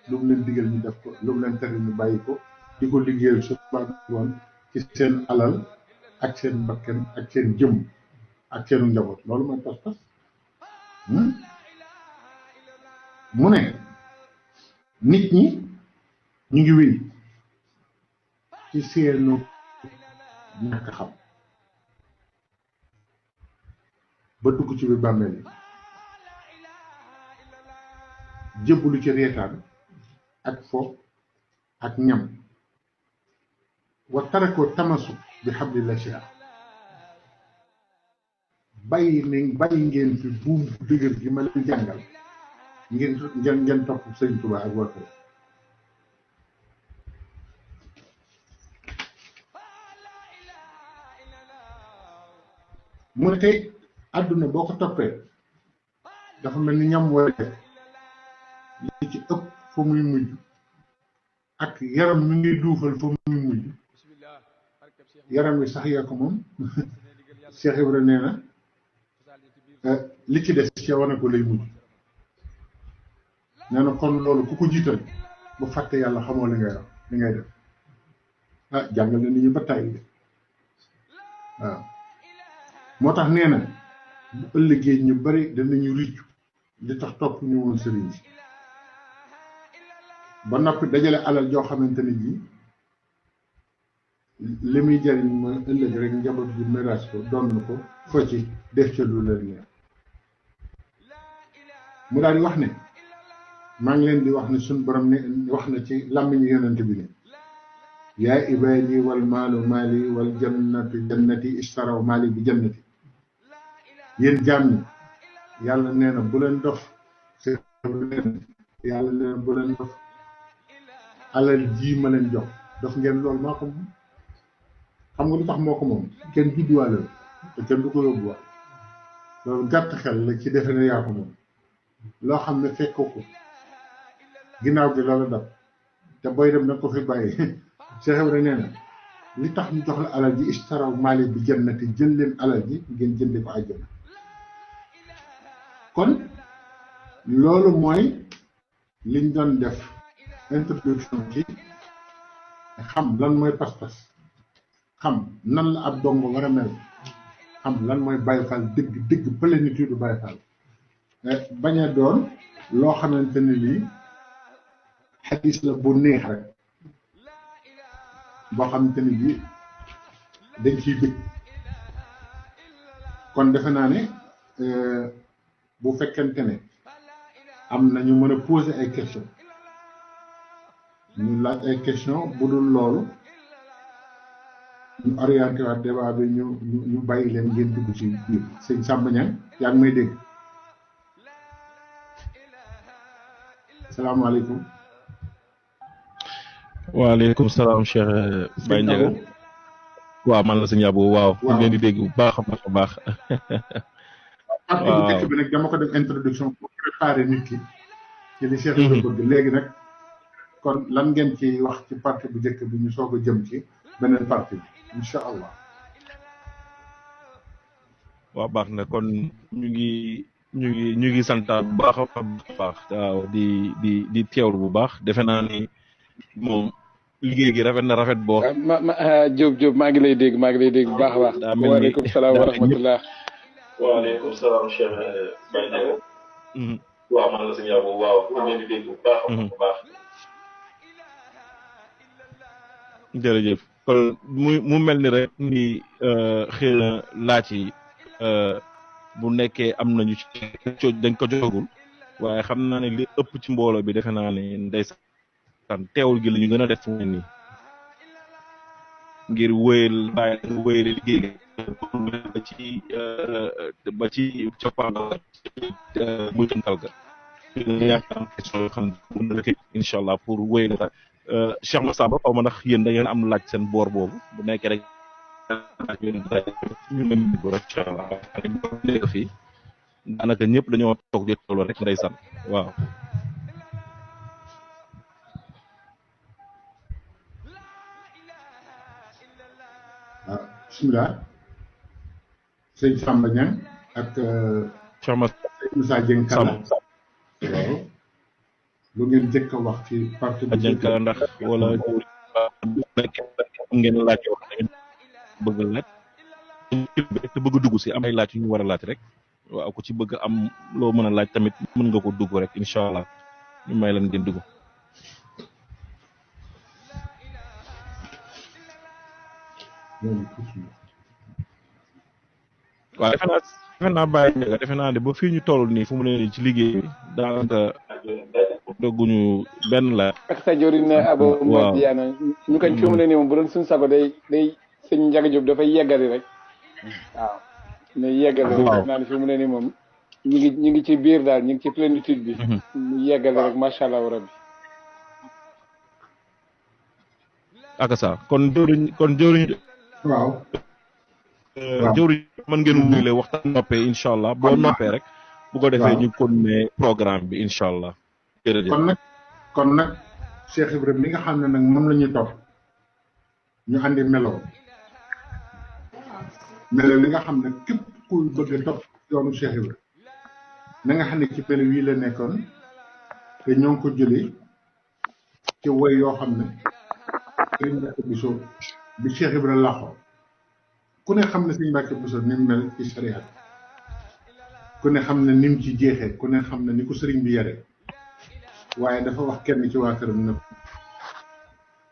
lu mu leen digal ñu def ko lu mu leen tere ñu bàyyi ko di ko liggéeyal suba ngoon ci seen alal ak seen bakkan ak seen jëm ak seenu njaboot loolu mooy pas-pas mu ne nit ñi ñu ngi wéy ci seenu ñàkk xam ba dugg ci biir bàmmeel yi jébbalu ci reetaan ak fo ak ñam wa tarakoo tamasu bi hablillah shia bàyyi ngeen fi buum dëgër gi ma leen jàngal ngeen topp Sëriñ Tuubaa ak waa mu ne tey àdduna boo ko toppee dafa mel ni ñam wala li ci ëpp fa muy mujj ak yaram mi ngi duufal fa muy mujj yaram wi sax yaa ko moom Cheikh Ibra nee na li ci des ca wane ko lay mujj nee na kon loolu ku ko jiital bu fàtte yàlla xamoo li ngay def jàngal na nit ñi ba tàyyi de waaw moo tax nee na bu ëllëgee ñu bari danañu riccu li tax topp ñu woon sëriñ si ba noppi dajale alal joo xamante ne ji li muy jariñ mooy ëllëg rek njaboot ji miraas ko doon ko fo ci def ca lu leen neex mu daal di wax ne maa ngi leen di wax ne suñ borom ne wax na ci làmmiñu yonent bi ne yaa ibaadi wal maalu maali wal jannatu jannati istaraw maali bi jannati yéen jaam ñi yàlla nee na bu leen dof yàlla nee na bu leen dof alal ji ma leen jox dof ngeen loolu maa ko moom xam nga lu tax moo ko moom kenn judduwaale te kenn du ko yóbbuwaat loolu gàtt xel la ci defe ne yaa ko moom loo xam ne fekk ko ginnaaw gi loolu dab te booy dem nag ko fi bàyyi Cheikh Ibra nee na li tax ñu jox la alal ji istaraw maali bi jannati jël leen alal ji ngeen jënde ko àjjana kon loolu mooy liñ doon def introduction ci xam lan mooy pas-pas xam nan la ab dongo war a mel xam lan mooy Baye Fall dëgg plénitude Baye Fall bañ a doon loo xamante ne lii xadis la bu neex rek boo xamante ne bii dañ ciy bëgg kon defe naa ne bu fekkente ne am na ñu mën a poser ay questions ñu laaj ay questions bu dul loolu ñu orienté waat débat bi ñu bàyyi leen ngeen dugg ci biir sëñ Samba Niang yaa ngi may dégg salaamaaleykum. waaleykum salaam Cheikh Baye Ndiaga waaw man la sëñ Abou waaw ñu leen di dégg bu baax a baax a baax partie bu njëkk bi nag dama ko def introduction pour préparer nit ki ci li Cheikh Ibra bëgg léegi nag kon lan ngeen ci wax ci partie bu njëkk bi ñu soog a jëm ci beneen partie bi incha allah waaw baax na kon ñu ngi santaat bu baax a baax waaw di teewlu bu baax defe naa ni moom liggéey gi rafet na rafet boo. Diop maa ngi lay dégg bu baax a baax. daa mel ni waaleykum salaam wa rahmatullah. waaleykum salaam Cheikh Baye Ndiaga. waaw man la sëñ Abou waaw ñu ngi leen di dégg bu baax a baax. jërëjëf kon mu mel ni rek ni xëy na laaj yi bu nekkee am nañu ci dañ ko jogul waaye xam naa ne li ëpp ci mbooloo bi defe naa ne ndeysaan teewul gi la ñu gën a def fu mu ne nii ngir wéyal bàyyi nga wéyal liggéey ba ci coppandal mujjantal ga yaakaar am question yoo xam ne mën na rek incha allah pour wéyal sax Cheikh Massamba xaw ma ndax yéen da ngeen am laaj seen boor boobu bu nekkee rek ñu leen ko rek incha allah nekk fii daanaka ñëpp dañoo toog di tolloo rek ndeysaan waaw bismillah sëñ Samba Niang ak Cheikh Moussa Dieng Kala Massamba waaw lu ngeen jëkk a wax ci parti bu Dieng Kala ndax wala am ngeen laaj yoo xam ne bëgg laaj te bëgg dugg si am ay laaj yu ñu war a laaj rek waaw ku ci bëgg am loo mën a laaj tamit mën nga ko dugg rek incha allah ñu may leen ngeen dugg. waaw defe naa bàyyi nga defe naa ne ba fii ñu toll nii fu mu ne nii ci liggéey bi daanaka dogguñu benn laaj. ak sa jëriñ ne abo waaw Madiana ñu kañ fi mu ne nii moom bu doon suñu sago day sëñ Ndiaga Diop dafay yeggali rek waaw ne yeggali rek def naa ne fi mu ne nii moom ñu ngi ci biir daal ñu ngi ci plénitude bi mu yeggali rek macha allah rabbi ak sa kon jëriñ waaw jëwriñ mën ngeen wuyule waxtaan noppee incha allah boo noppee rek bu ko defee ñu continuer programme bi incha allah jërëjëf kon nag Cheikh Ibrahima li nga xam ne nag moom la ñuy topp ñu andi melo li nga xam ne képp kuy bëgg a topp yoonu Cheikh Ibrahima na nga xam ne ci melo wii la nekkoon te ñoo ngi ko jëlee ci woy yoo xam ne Sëriñ Mbàkke Buso bi Cheikh Ibrahima laaxoo ku ne xam ne Sëriñ Mbàkke Buso ni mu mel ci sariya ku ne xam ne ni mu ci jeexee ku ne xam ne ni ko sëriñ bi yare waaye dafa wax kenn ci waa këram ne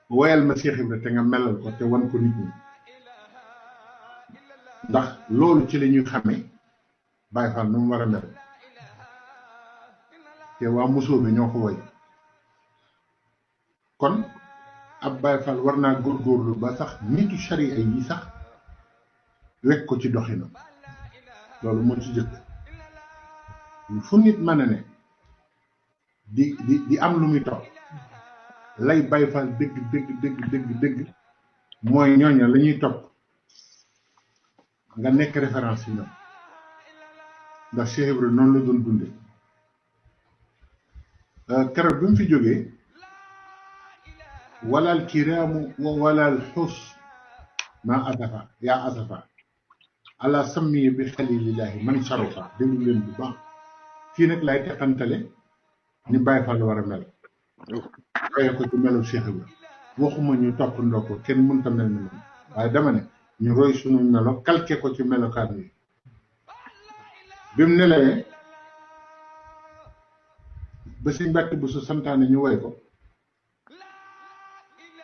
woyal ma Cheikh Ibrahima te nga melal ko te wan ko nit ñi ndax loolu ci la ñuy xamee Baye Fall nu mu war a mel te waa Mosoo bi ñoo ko woy kon ab Baye Fall war naa góorgóorlu ba sax nitu sharia yi sax wekk ko ci doxinam loolu moo ci jëkk fu nit mën a ne di am lu muy topp lay Baye Fall dëgg mooy ñooña la ñuy topp nga nekk référence yi ñoom ndax Cheikh Ibrahima noonu la doon dunde keroog bi mu fi jógee walal kiraamu wa walal xus ma asafa yaa asafa ala sammi bi xalilillahi man sharufa déglu leen bu baax fii nag lay teqantale ni Baye Fall war a mel xëye ko ci melu Cheikh Ibrahima waxuma ñu topp ndoo ko kenn mënta mel ni moom waaye dama ne ñu roy sunu melo calqué ko ci melokaan yi bi mu nelawee ba si Mbàkke bu su santaane ñu woy ko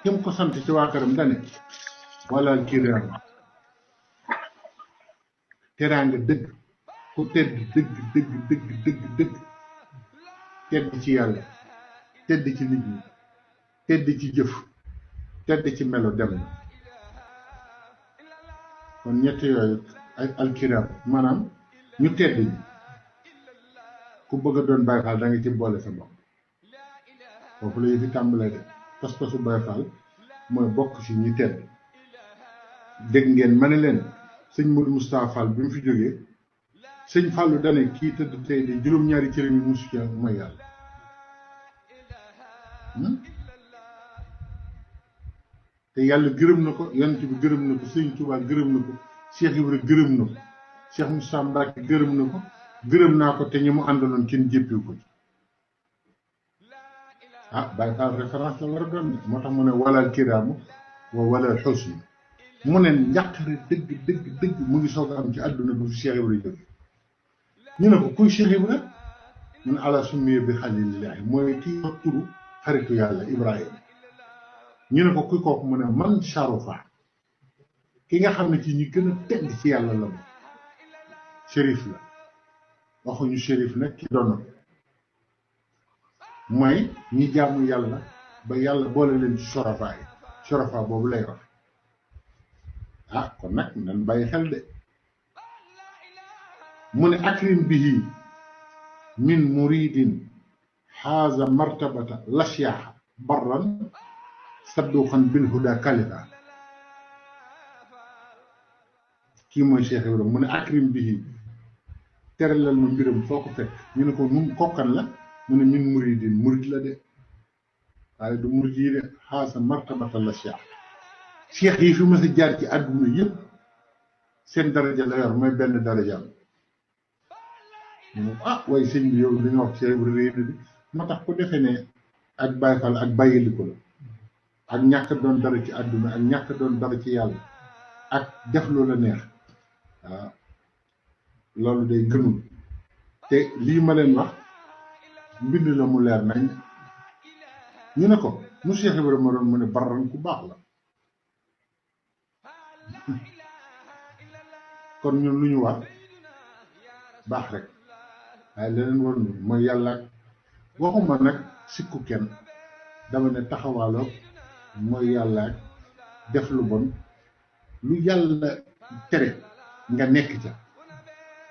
kim ko sant ci waa këram dane walal kiraam teraanga dëgg ku tedd dëgg tedd ci yàlla tedd ci nit ñi tedd ci jëf tedd ci melo dem na kon ñett yooyu ay alkiraam maanaam ñu tedd ñi ku bëgg a doon Baye Fall da nga ci boole sa bopp foofu la yëfi tàmbalee de pas-pasu Baye Fall mooy bokk ci ñi tedd dégg ngeen ma ne leen sëñ Modou Moustapha Fall bi mu fi jógee sëñ Fallu dane kii tëdd tey de juróom-ñaari cëram yi musu ca mooy yàlla te yàlla gërëm na ko yonent bi gërëm na ko sëñ Touba gërëm na ko Cheikh Ibrahima gërëm na ko Cheikh Moussa Mbacke gërëm na ko gërëm naa ko te ñi mu àndaloon kenn jéppiwu ko ci Baye Fall référence la war a doon moo tax mu ne walal kiraamu wa walal xusni mu ne njàqare dëgg mu ngi soog a am ci àdduna bu fi Cheikh Ibrahima jóge ñu ne ko kuy Cheikh Ibrahima mun ala summiye bi xalilillahi mooy kii wax turu xaritu yàlla Ibrahima ñu ne ko kuy kooku mu ne man sharufa ki nga xam ne ci ñi gën a tedd ci yàlla la moom shérif la waxuñu shérif nag ki doon mooy ñi jaamu yàlla ba yàlla boole leen ci surafa yi surafa boobu lay wax ah kon nag nan bàyyi xel de mu ne akrim bihi min muridin xaaza martabata lashyaaxa barran sadduxan bil huda kalifa kii mooy Cheikh Ibrahima mu ne akrim bihi teralal ma mbiram foo ko fekk ñu ne ko nun kokkan la mu ne min muridin murid la de waaye du murid yi de xaasa martabata la cheikh yi fi mës a jaar ci àdduna yëpp seen daraja la yor mooy benn darajaam ñu ne ah waaye sëñ bi yow li nga wax Cheikh Ibrahima réy na bi moo tax ku defee ne ak Baay Faal ak bàyyiliku la ak ñàkk doon dara ci àdduna ak ñàkk doon dara ci yàlla ak def lu la neex waaw loolu day gënul te lii ma leen wax mbind la mu leer nañ ñu ne ko mu Cheikh Ibrahima doon mu ne baran ku baax la kon ñun lu ñu war baax rek waaye leneen war ñu mooy yàlla waxuma nag sikku kenn dama ne taxawaaloo mooy yàlla def lu bon lu yàlla tere nga nekk ca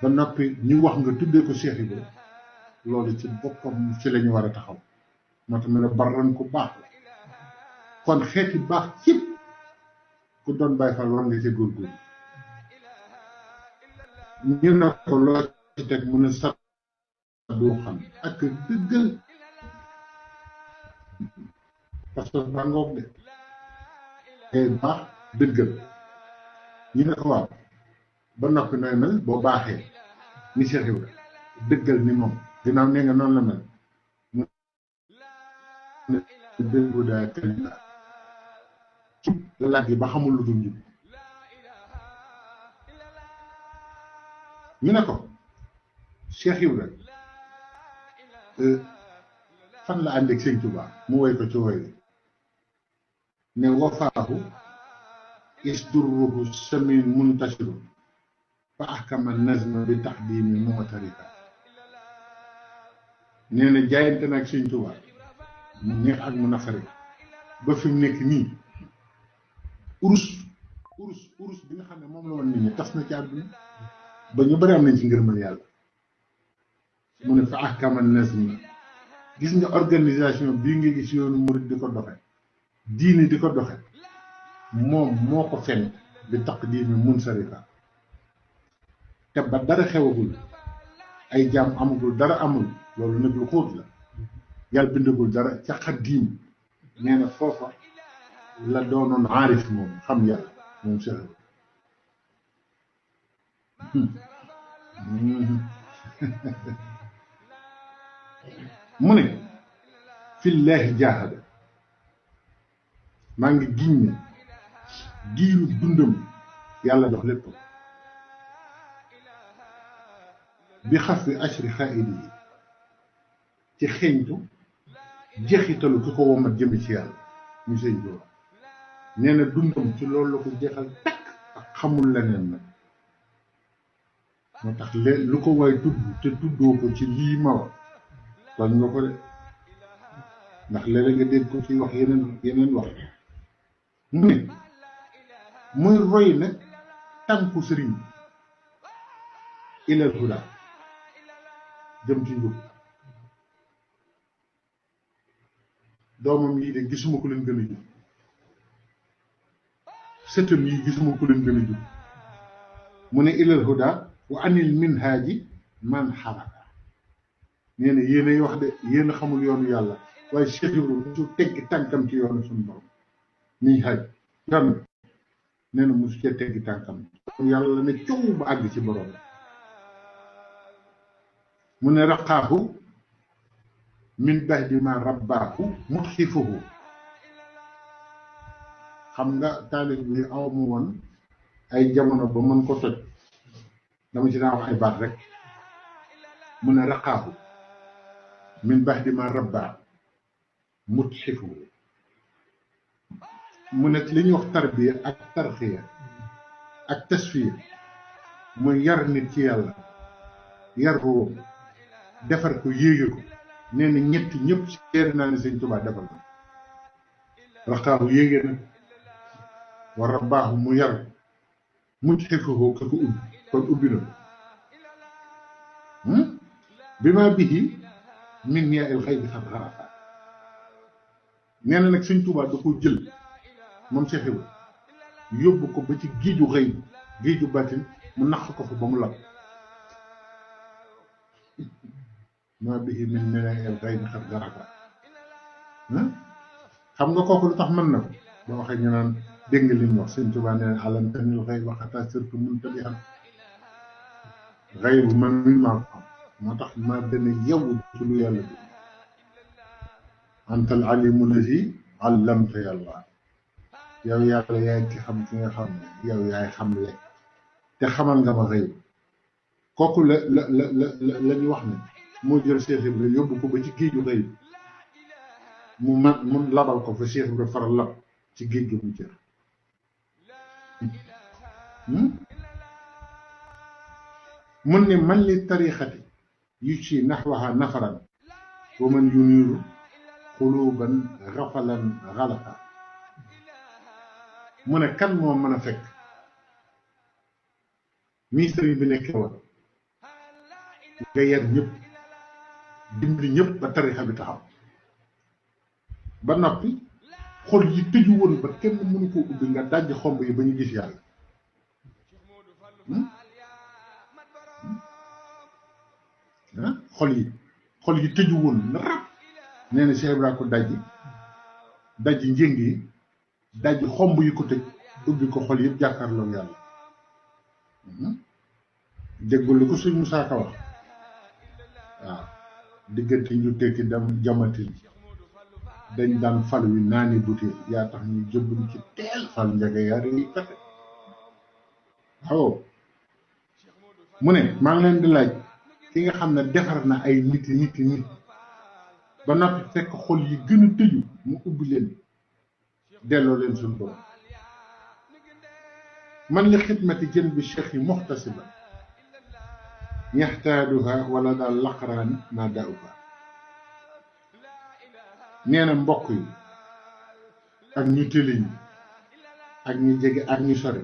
ba noppi ñu wax nga tuddee ko Cheikh Ibrahima loolu ci boppam ci lañu war a taxaw moo tax ma ne baran ku baax la kon xeeti baax yëpp ku doon Baay Faal war nga ca góorgóorlu ñu ne ko loo ci teg mu ne sax doo xam ak dëggal parce que ba ngoog de tey baax dëggal ñu ne ko waaw ba noppi nooy mel boo baaxee ni Cheikh Ibrahima dëggal ni moom ginnaaw nee nga noonu la mel mu ne dëggu daa kañ la laaj yi ba xamul lu dul njub ñu ne ko Cheikh Ibrahima fan la ànd ak Sëñ Tuubaa mu woy ko ci woy wi ne wafaahu isdurruhu samin muntasiru fa ahkama nazma bi taxdimi mu'tarika nee na jaayante nag Sëñ Tuubaa mu neex ak mu naqari ba fi mu nekk nii urus bi nga xam ne moom la woon nit ñi tas na ci àdduna ba ñu bari am nañ ci ngërëmal yàlla mu ne fa ahkama nazma gis nga organisation bii nga gis yoonu murid di ko doxe diine di ko doxe moom moo ko fen bi taqdimi munsarifa te ba dara xewagul ay jaam amagul dara amul loolu nag lu xóot la yàlla bindagul dara ca xaddiim nee na foofa la doonoon aarif moom xam yàlla moom Cheikh mu ne fillaahi jaahada maa ngi giñ ne giiru dundam yàlla dox lépp bi xas bi ashri xaayidi yi ci xeeñtu jeexitalu ki ko womat jëme ci yàlla ñu sëñ bi wax nee na dundam ci loolu la ko jeexal takk ak xamul leneen nag moo tax lu ko waay tudd te tuddoo ko ci lii ma wax tooñ nga ko de ndax léeg-léeg nga dégg ko ci wax yeneen wax mu ne muy roy nag tànku sëriñ ilal huda jëm ci njub doomam yi de gisuma ko leen gën a jub sëtam yi gisuma ko leen gën a jub mu ne ilal huda wa anil minhaaji man xaraka nee na yéenay wax de yéen a xamul yoonu yàlla waaye Cheikh Ibrahima mosu teggi tànkam ci yoonu suñu borom minhaaj yoon nee na mosu cee teggi tànkam yàlla la ne coow ba àgg ci borom mu ne raqaahu min bahdi ma rabbaahu mutxifuhu xam nga taalif bi aw mu woon ay jamono ba mën ko toj dama ci daa wax ay baat rek mu ne raqaahu min bahdi ma rabbaahu mutxifuhu mu ne li ñuy wax tarbiya ak tarxiya ak tasfiya mooy yar nit ci yàlla yar ko defar ko yéege ko nee na ñetti ñëpp seere naa ne sëñ Tuubaa defal na raxaahu yéege na war a baaxu mu yar mucc xefuhoo ka ko ubbi kon ubbi na bi maa bihi min yaa il xëy bi xam xarafa nee na nag sëñ Tuubaa da ko jël moom Cheikh Ibra yóbbu ko ba ci géeju xëy géeju bàttin mu naq ko fa ba mu lab maa bihi min yaa il xëy bi xam xarafa xam nga kooku lu tax mën na ko ba waxee ñu naan dégg nga li mu wax sëñ Tuubaa nee na alam tanil xëy waxataa surtout mun tabi xam xëy bu man mi maa ko xam moo tax maa gën a yewu ci lu yàlla bi antal alimu lazi allamta yàlla yow yàlla yaay ki xam ki nga xam ne yow yaay xamle te xamal nga ma xëy kooku la ñu wax ne moo jël Cheikh Ibra yóbbu ko ba ci géeju xëy mu labal ko fa Cheikh Ibra faral lab ci géej gi mu jër mun ne man li tarixati yu ci naxwaha nafaran wa man yuniiru xuluban xafalan xalaqa mu ne kan moo mën a fekk ministre bi nekkee woon nga yar ñëpp dimbali ñëpp ba tarixa bi taxaw ba noppi xol yi tëju woon ba kenn mënu koo ubbi nga dajj xomb yi ba ñu gis yàlla xol yi tëju woon na rab nee na Cheikh Ibra ko dajji njëng yi dajji xomb yi ko tëj ubbi ko xol yëpp jàkkaarloo yàlla déggul li ko suñ Musaa Ka wax waaw diggante ñu tekki dem jamatil dañ daan fal wi naani butéel yaa tax ñu jëbbalu ci teel fal njage yaa yi pexe waaw mu ne maa ngi leen di laaj ki nga xam ne defar na ay nit ba noppi fekk xol yi gën a tëju mu ubbi leen delloo leen suñu borom man li xidmati jën bi cheikh yi muxtasiba yaxtaaduha wala daal laqaraani naa daawuha nee na mbokk yi ak ñu tëli ñi ak ñu jege ak ñu sori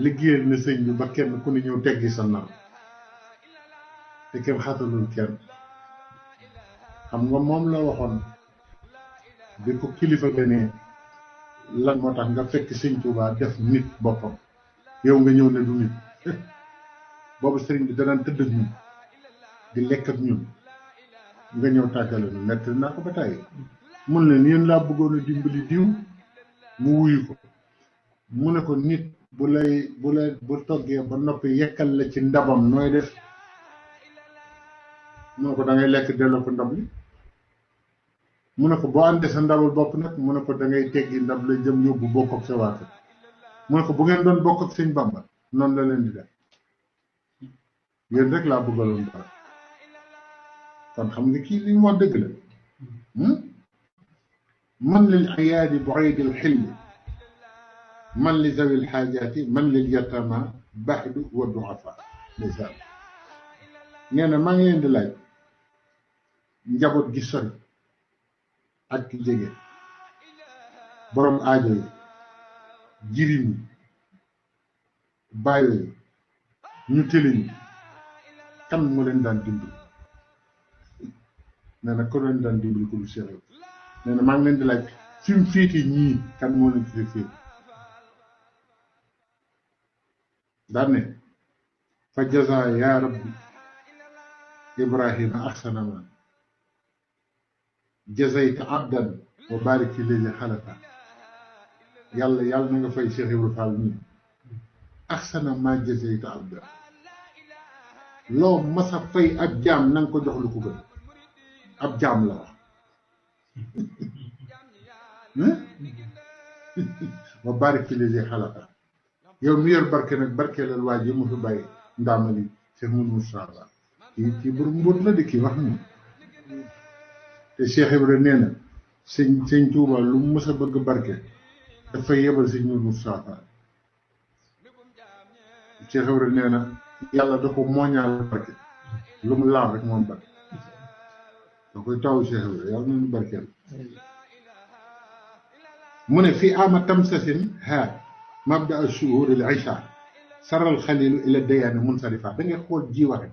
liggéeyal na sëñ bi ba kenn ku ne ñëw teggi sa nar te kenn xatalul kenn xam nga moom la waxoon bi ko kilifa ga ne lan moo tax nga fekk sëñ Tuubaa def nit boppam yow nga ñëw ne du nit boobu sëriñ bi danaan tëdd ak ñun di lekk ak ñun nga ñëw tàggale nu nett naa ko ba tàyyi mun leen yéen laa bëggoon a dimbali diw mu wuyu ko mu ne ko nit bu toggee ba noppi yekkal la ci ndabam nooy def mu ne ko da ngay lekk delloo ko ndab li mu ne ko boo àndee sa ndabal bopp nag mu ne ko da ngay teggi ndab la jëm yóbbu bokk ak sa waa kër mu ne ko bu ngeen doon bokk ak sëñ Bamba noonu la leen di def yéen rek laa bëggaloon dara kon xam nga kii li mu wax dëgg la man lil ayaadi bu'aydil xilli man li zawil xaajaati man lil yatama baxdu wa duafa ndeysaan nee na maa ngi leen di laaj njaboot gi sori ak ki jege borom aajo yi jirim yi bàyyo yi ñu tëliñ kan moo leen daan dimbali nee na ko leen daan dimbali ko lu seerew nee na maa ngi leen di laaj fi mu féete ñii kan moo leen fi féete daan ne fa jaza yaa rabbi ibrahima ahsana ma jazayta abdan wa barik fi léegi xalafa yàlla na nga fay Cheikh Ibrahima Fall nii ahsana ma jazayta abdan loo masa fay ab jaam na nga ko jox lu ko gën ab jaam la wax wa barik fi léegi xalafa yow mi yor barke nag barkeelal waa ji mu fi bàyyi ndaamali Cheikh Moussa Ba kii borom mbóot la di kii wax ni te Cheikh Ibrahima nee na sëñ Tuuba lu mu mës a bëgg barke dafay yebal sëñ Moussa Ba Cheikh Ibrahima nee na yàlla da ko mooñaal barke lu mu laal rek moom barke da koy taw Cheikh Ibrahima yàlla nañu barkeel mu ne fii ama tamsasin ha mabda ashuhur al isha saral xalilu ila dayaani munsarifa da ngay xool ji waxe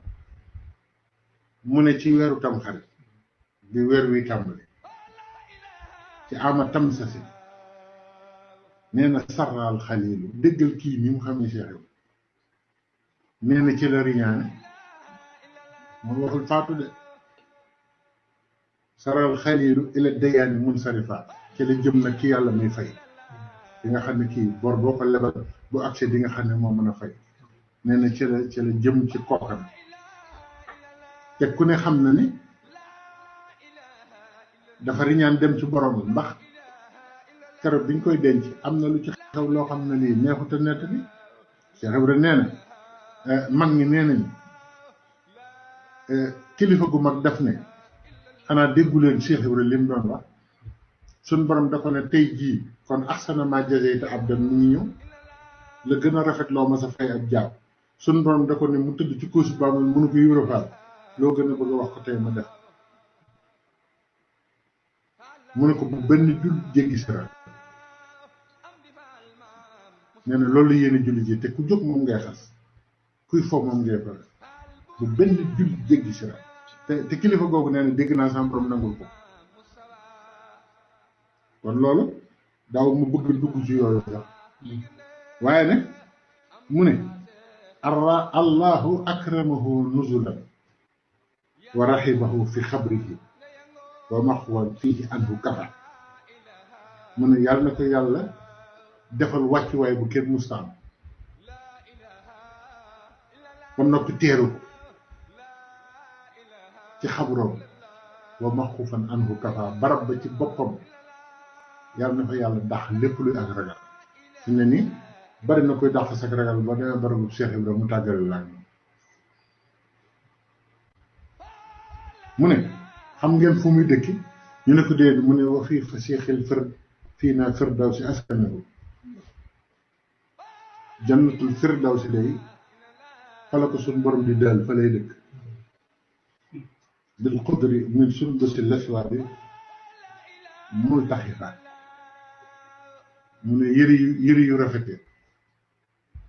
mu ne ci weeru tamxarit bi weer wi tàmbali ci ama tamsasin nee na saral xalilu déggal kii ni mu xamee Cheikh Ibrahima nee na ci la riñaane moom waxul faatu de saral xalilu ila dayaani munsarifa ci la jëm nag ci yàlla muy fay di nga xam ne kii bor boo ko lebal bu accès di nga xam ne moo mën a fay nee na ci la jëm ci kookam te ku ne xam na ni dafa riñaan dem ci borom ndax keroog biñ koy denc am na lu ci xew loo xam ne lii neexut a nett bi Cheikh Ibrahima nee na mag ñi nee nañ kilifa gu mag daf ne xanaa déggu leen Cheikh Ibrahima li mu doon wax suñ borom da ko ne tey jii kon axsana ma jazayta abdan mu ngi ñëw la gën a rafet loo ma sa fay ak jaab suñ borom da ko ne mu tëdd ci kuusi ba mënu ko yurafaal loo gën a bëgg a wax ko tey ma def mu ne ko bu benn jul jéggi sira nee na loolu yéen julli ji te ku jóg moom ngay xas kuy fo moom ngay far bu benn jul jéggi sira te kilifa googu nee na dégg naa sama borom nangul ko kon loolu daaw mu bëgg dugg ci yooyu sax waaye nag mu ne allahu akramahu nuzulan wa rahimahu fi xabrihi wa maxwan fiihi anhu kafa mu ne yàlla na ko yàlla defal wàccuwaay bu kenn mustaam ba noppi teeru ko ci xabroom wa maxufan anhu kafa barab ba ci boppam yàlla na fa yàlla dàq lépp luy ak ragal fi ne nii bari na koy dàq sak ragal ba demee barabu Cheikh Ibrahima mu tàggale laa mu ne xam ngeen fu muy dëkki ñu ne ko dee mu ne wa fii fa seexil fii naa firdawsi askanahu jannatul firdawsi lay fa la ko suñ borom di dal fa lay dëkk bil qudri min sundusi laswaadi multaxifa mu ne yëri yu rafete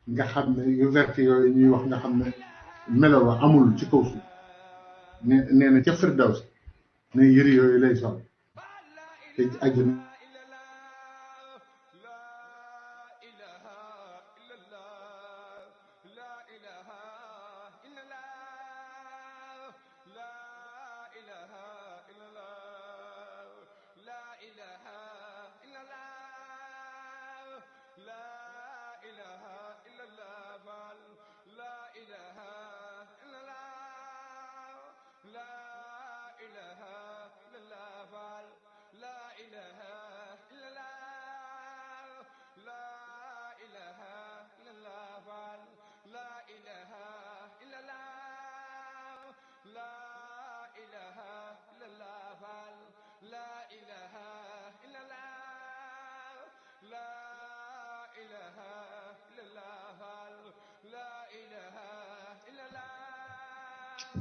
nga xam ne yu vert yooyu ñuy wax nga xam ne melo wa amul ci kaw suuf nee na ca firdaws ne yëri yooyu lay sol te àjjana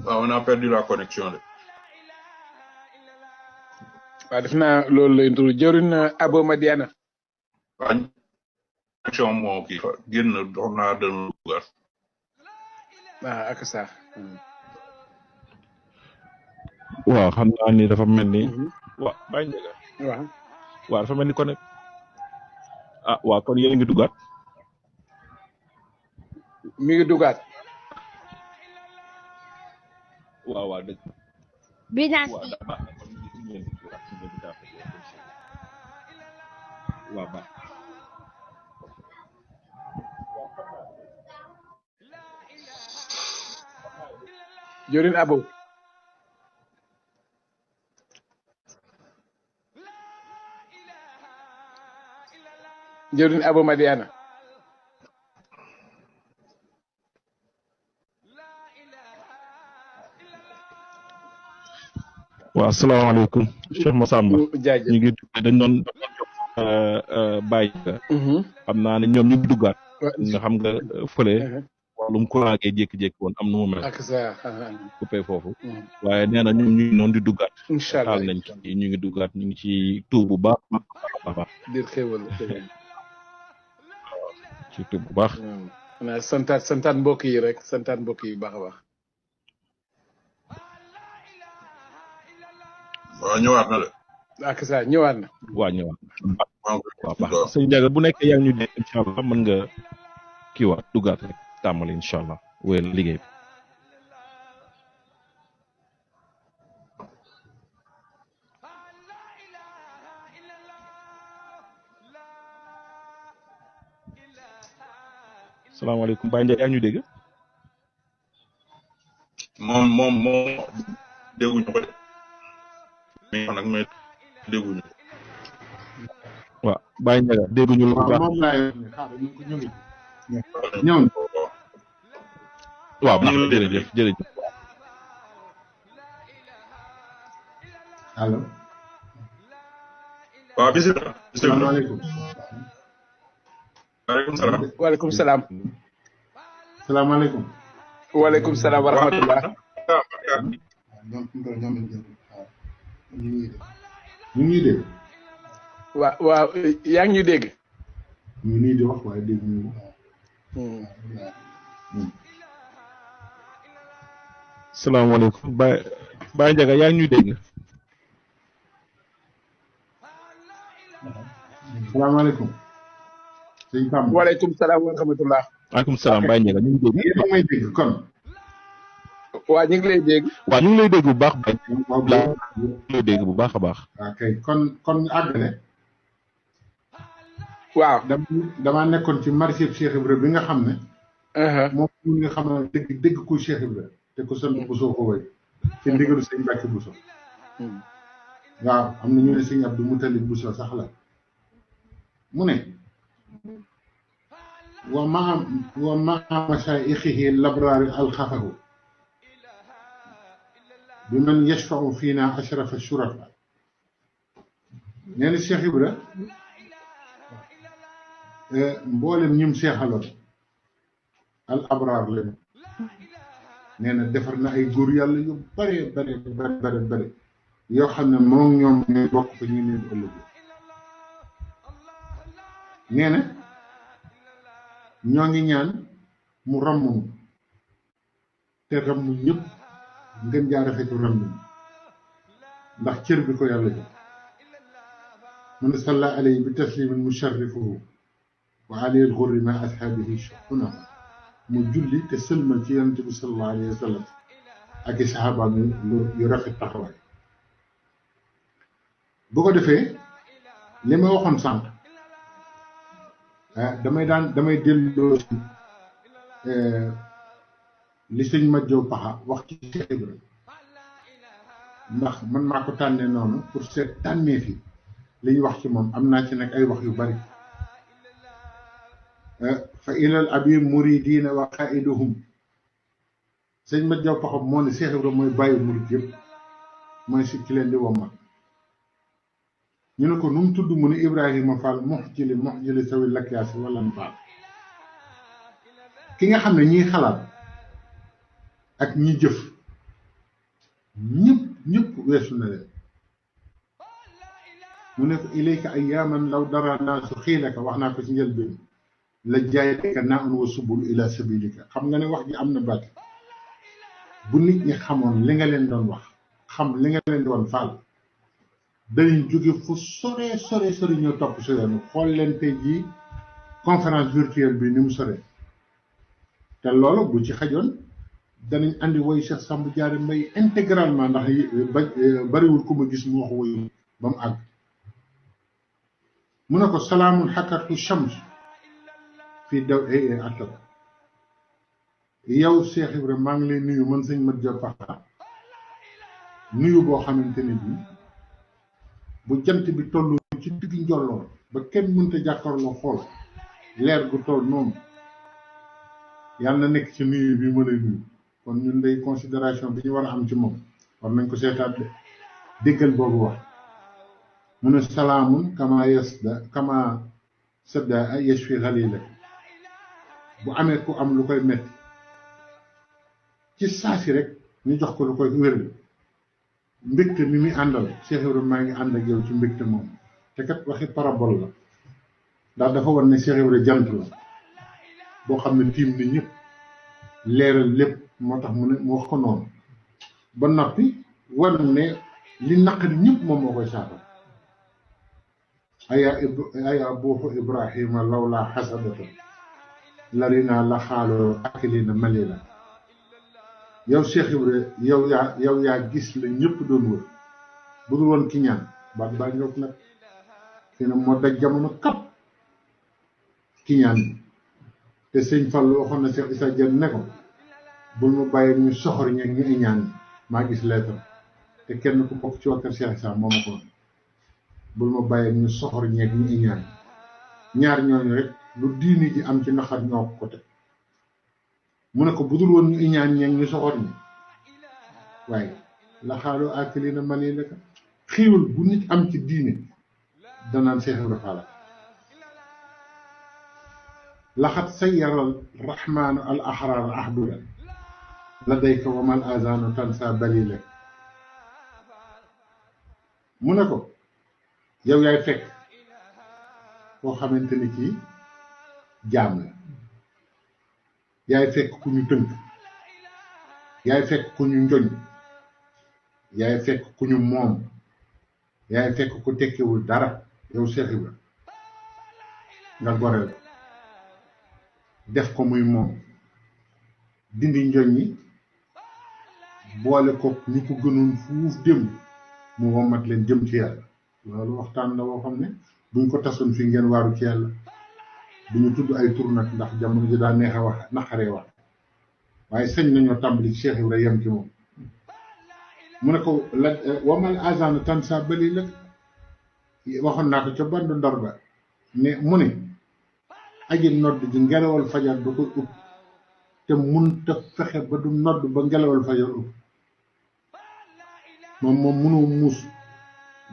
On a perdu la connexion. def naa loolu lay ndur jëriñ Abo Madiana. Connexion moo kii génn dox naa dana dugal. ak sax. waaw xam naa ni dafa mel ni. waaw bàyyi njëga. waaw dafa mel ni kon waaw kon yéen a ngi dugaat. mi ngi dugaat. waaw dëgg. Binasi. waaw baax. jëriñ Abo. jëriñ Abo Madiana. waaw asalaamaaleykum Cheikh Massamba ñu ngi dañ doon bàyyi xam naa ne ñoom ñu ngi duggaat nga xam nga fële wàllum courant gee jékki-jékki woon am nu mu mel ak sa coupé foofu waaye nee na ñoom ñu ngi noonu di duggaat incha allah taal nañ ci ñu ngi duggaat ñu ngi ci tuub bu baax a baax dir xéwal ci tuub bu baax xanaa santaat mbokk yi rek santaat mbokk yi baax a baax waaw ñëwaat na de. ak sa ñëwaat na waa ñëwaat waaw baax sëñ Ndiaga bu nekkee yaa ngi ñu dégg incha allah mën nga kiiwaat duggaat rek tàmbali incha allah wéyal liggéey bi salaamaaleykum Baye Ndiaye yaa ngi ñu dégg moom dégguñu ko de mais nag mais dégguñu. waaw Baye Ndiaga dégguñu lu baax moom laay xaaral ñu ko ñëw waaw baax na jërëjëf jërëjëf allo waaw bisimilah. salaamaaleykum waaleykum salaam. waaleykum salaam salaamaaleykum waaleykum salaam wa rahmatullah ñu ngi dégg waaw yaa ngi ñu dégg ñu nii di wax waaye dégg ñu salaamaaleykum Baye Ndiaga yaa ngi ñuy dégg salaamaaleykum sëñ Tam waaleykum salaam wa rahmatullah waaleykum salaam Baye Ndiaga ñu ngi dégg yéen a may dégg kon waa ñu ngi lay dégg waaw ñu ngi lay dégg bu baax Baye waaw ñu ngi lay dégg bu baax a baax ok kon ñu àggale waaw damaa nekkoon ci marché Cheikh Ibra bi nga xam ne moom mun nga xam ne dégg ku Cheikh Ibra te ku sant Bousso ko wéy ci ndigalu sëñ Mbàkke Bousso waaw am na ñu ne sëñ Abdou Moutalib Bousso sax la mu ne wa maa mashaayikhihi labraari alxafahu bi man yashfau fiina ashrafa shurafa nee na Cheikh Ibra mboolem ñim seexaloon al abraar lañu nee na defar na ay góor yàlla yu bare yoo xam ne moom ñoom ñooy bokk fa ñu leen ëllëg nee na ñoo ngi ñaan mu ramm te ramm ñëpp ngeen jaar rafetu ramm ndax cër bi ko yàlla jox mu ne salla alayhi bi taslimin musharrifuhu wa alayhi al-ghurri ma ashaabihi shuhuna mu julli te sëlmal ci yonent bi sallallahu alayhi wa sallam ak i saxaabaam yu rafet taxawaay bu ko defee li ma waxoon sànq damay delloo si li sëñ ma jow paxa wax ci Cheikh Ibra ndax man maa ko tànnee noonu pour seet tànnee fi li ñu wax ci moom am naa ci nag ay wax yu bari fa ilal abi muridina wa qaiduhum sëñ ma jow paxa moo ne Cheikh Ibra mooy bàyyi murid yëpp mooy si ci leen di wommat ñu ne ko nu mu tudd mu ne Ibrahima Fall mox jëli sawi lakyaasi wala Fall ki nga xam ne ñiy xalaat ak ñi jëf ñëpp weesu na leen mu ne ko ilayka ayyaaman law dara naasu xiilaka wax naa ko ci njëlbéen la jaayaka naa un wa subul ila sabilika xam nga ne wax ji am na baat bu nit ñi xamoon li nga leen doon wax xam li nga leen doon Fall dañuy jóge fu sore ñoo topp si yoon xool leen tey jii conférence virtuelle bi ni mu sore te loolu bu ci xajoon danañ andi woy Cheikh Samb Diarra Mbaye intégralement ndax bariwul ku ma gis mu wax woy ba mu àgg mu ne ko salaamun xakkartu shams fii daw attab yow Cheikh Ibra maa ngi lay nuyu man sëñ Mat Diop Paxa nuyu boo xamante ne bii bu jant bi toll ci digg njolloor ba kenn mënta jàkkaarloo xool leer gu toll noonu yàlla na nekk ci nuyu bi ma lay nuyu kon ñun day considération bi ñu war a am ci moom war nañ ko seetaat de déggal boobu wax mu ne salaamun kama sadda yashfi xalila bu amee ku am lu koy metti ci saasi rek ñu jox ko lu koy wéral mbégte mi muy àndal Cheikh Ibrahima maa ngi ànd ak yow ci mbégte moom te kat waxi parabole la ndax dafa war ne Cheikh Ibrahima jant la boo xam ne tiim ni ñëpp leeral lépp moo tax mu ne mu wax ko noonu ba noppi war ne li naqari ñëpp moom moo koy saafara aya buuxu Ibrahima lawlaa xasadata larina la xaaloo akilina malila yow Cheikh Ibrahima yow yaa gis la ñëpp doon wër bu dul woon ki ñaan baat baa ñëw nag fi ne moo daj jamono kap ki ñaan bi te sëñ Fallu waxoon na Cheikh Issa Diène ne ko bul ma bàyyi ñu soxor ñeeg ñu iñaan ñi maa gis lettre te kenn ku bokk ci waa kër Cheikh Issa moo ma ko bul ma bàyyi ñu soxor ñeeg ñu iñaan ñaar ñooñu rek lu diini ji am ci naxar ñoo ko teg mu ne ko budul woon ñu iñaan ñeeg ñu soxor ñi waaye la xaalu akili na mali la ka xiiwal bu nit am ci diine danaan Cheikh Ibrahima Fall laxat sayyaral rahmaanu al ahraar ahduda ladayka wa mal azanu tansa balila mu ne ko yow yaay fekk koo xamante ni kii jaam la yaay fekk ku ñu tënk yaay fekk ku ñu njoñ yaay fekk ku ñu moom yaay fekk ku tekkiwul dara yow Cheikh Ibrahima nga goreel def ko muy moom dindi njoñ ñi boole ko ñi ko gënoon fuuf démb mu womat leen jëm ci yàlla loolu waxtaan la woo xam ne buñ ko tasoon fii ngeen waaru ci yàlla duñu tudd ay tur nag ndax jamono ji daa neexe wax naqaree wax waaye sañ nañoo tàmbali Cheikh Ibrahima yem ci moom mu ne ko la wamal azanu tan sa bali la waxoon naa ko ca bandu ndor ba ne mu ne aji nodd ji ngelawal fajar du koy upp te mun te fexe ba du nodd ba ngelawal fajar upp moom mënoo muus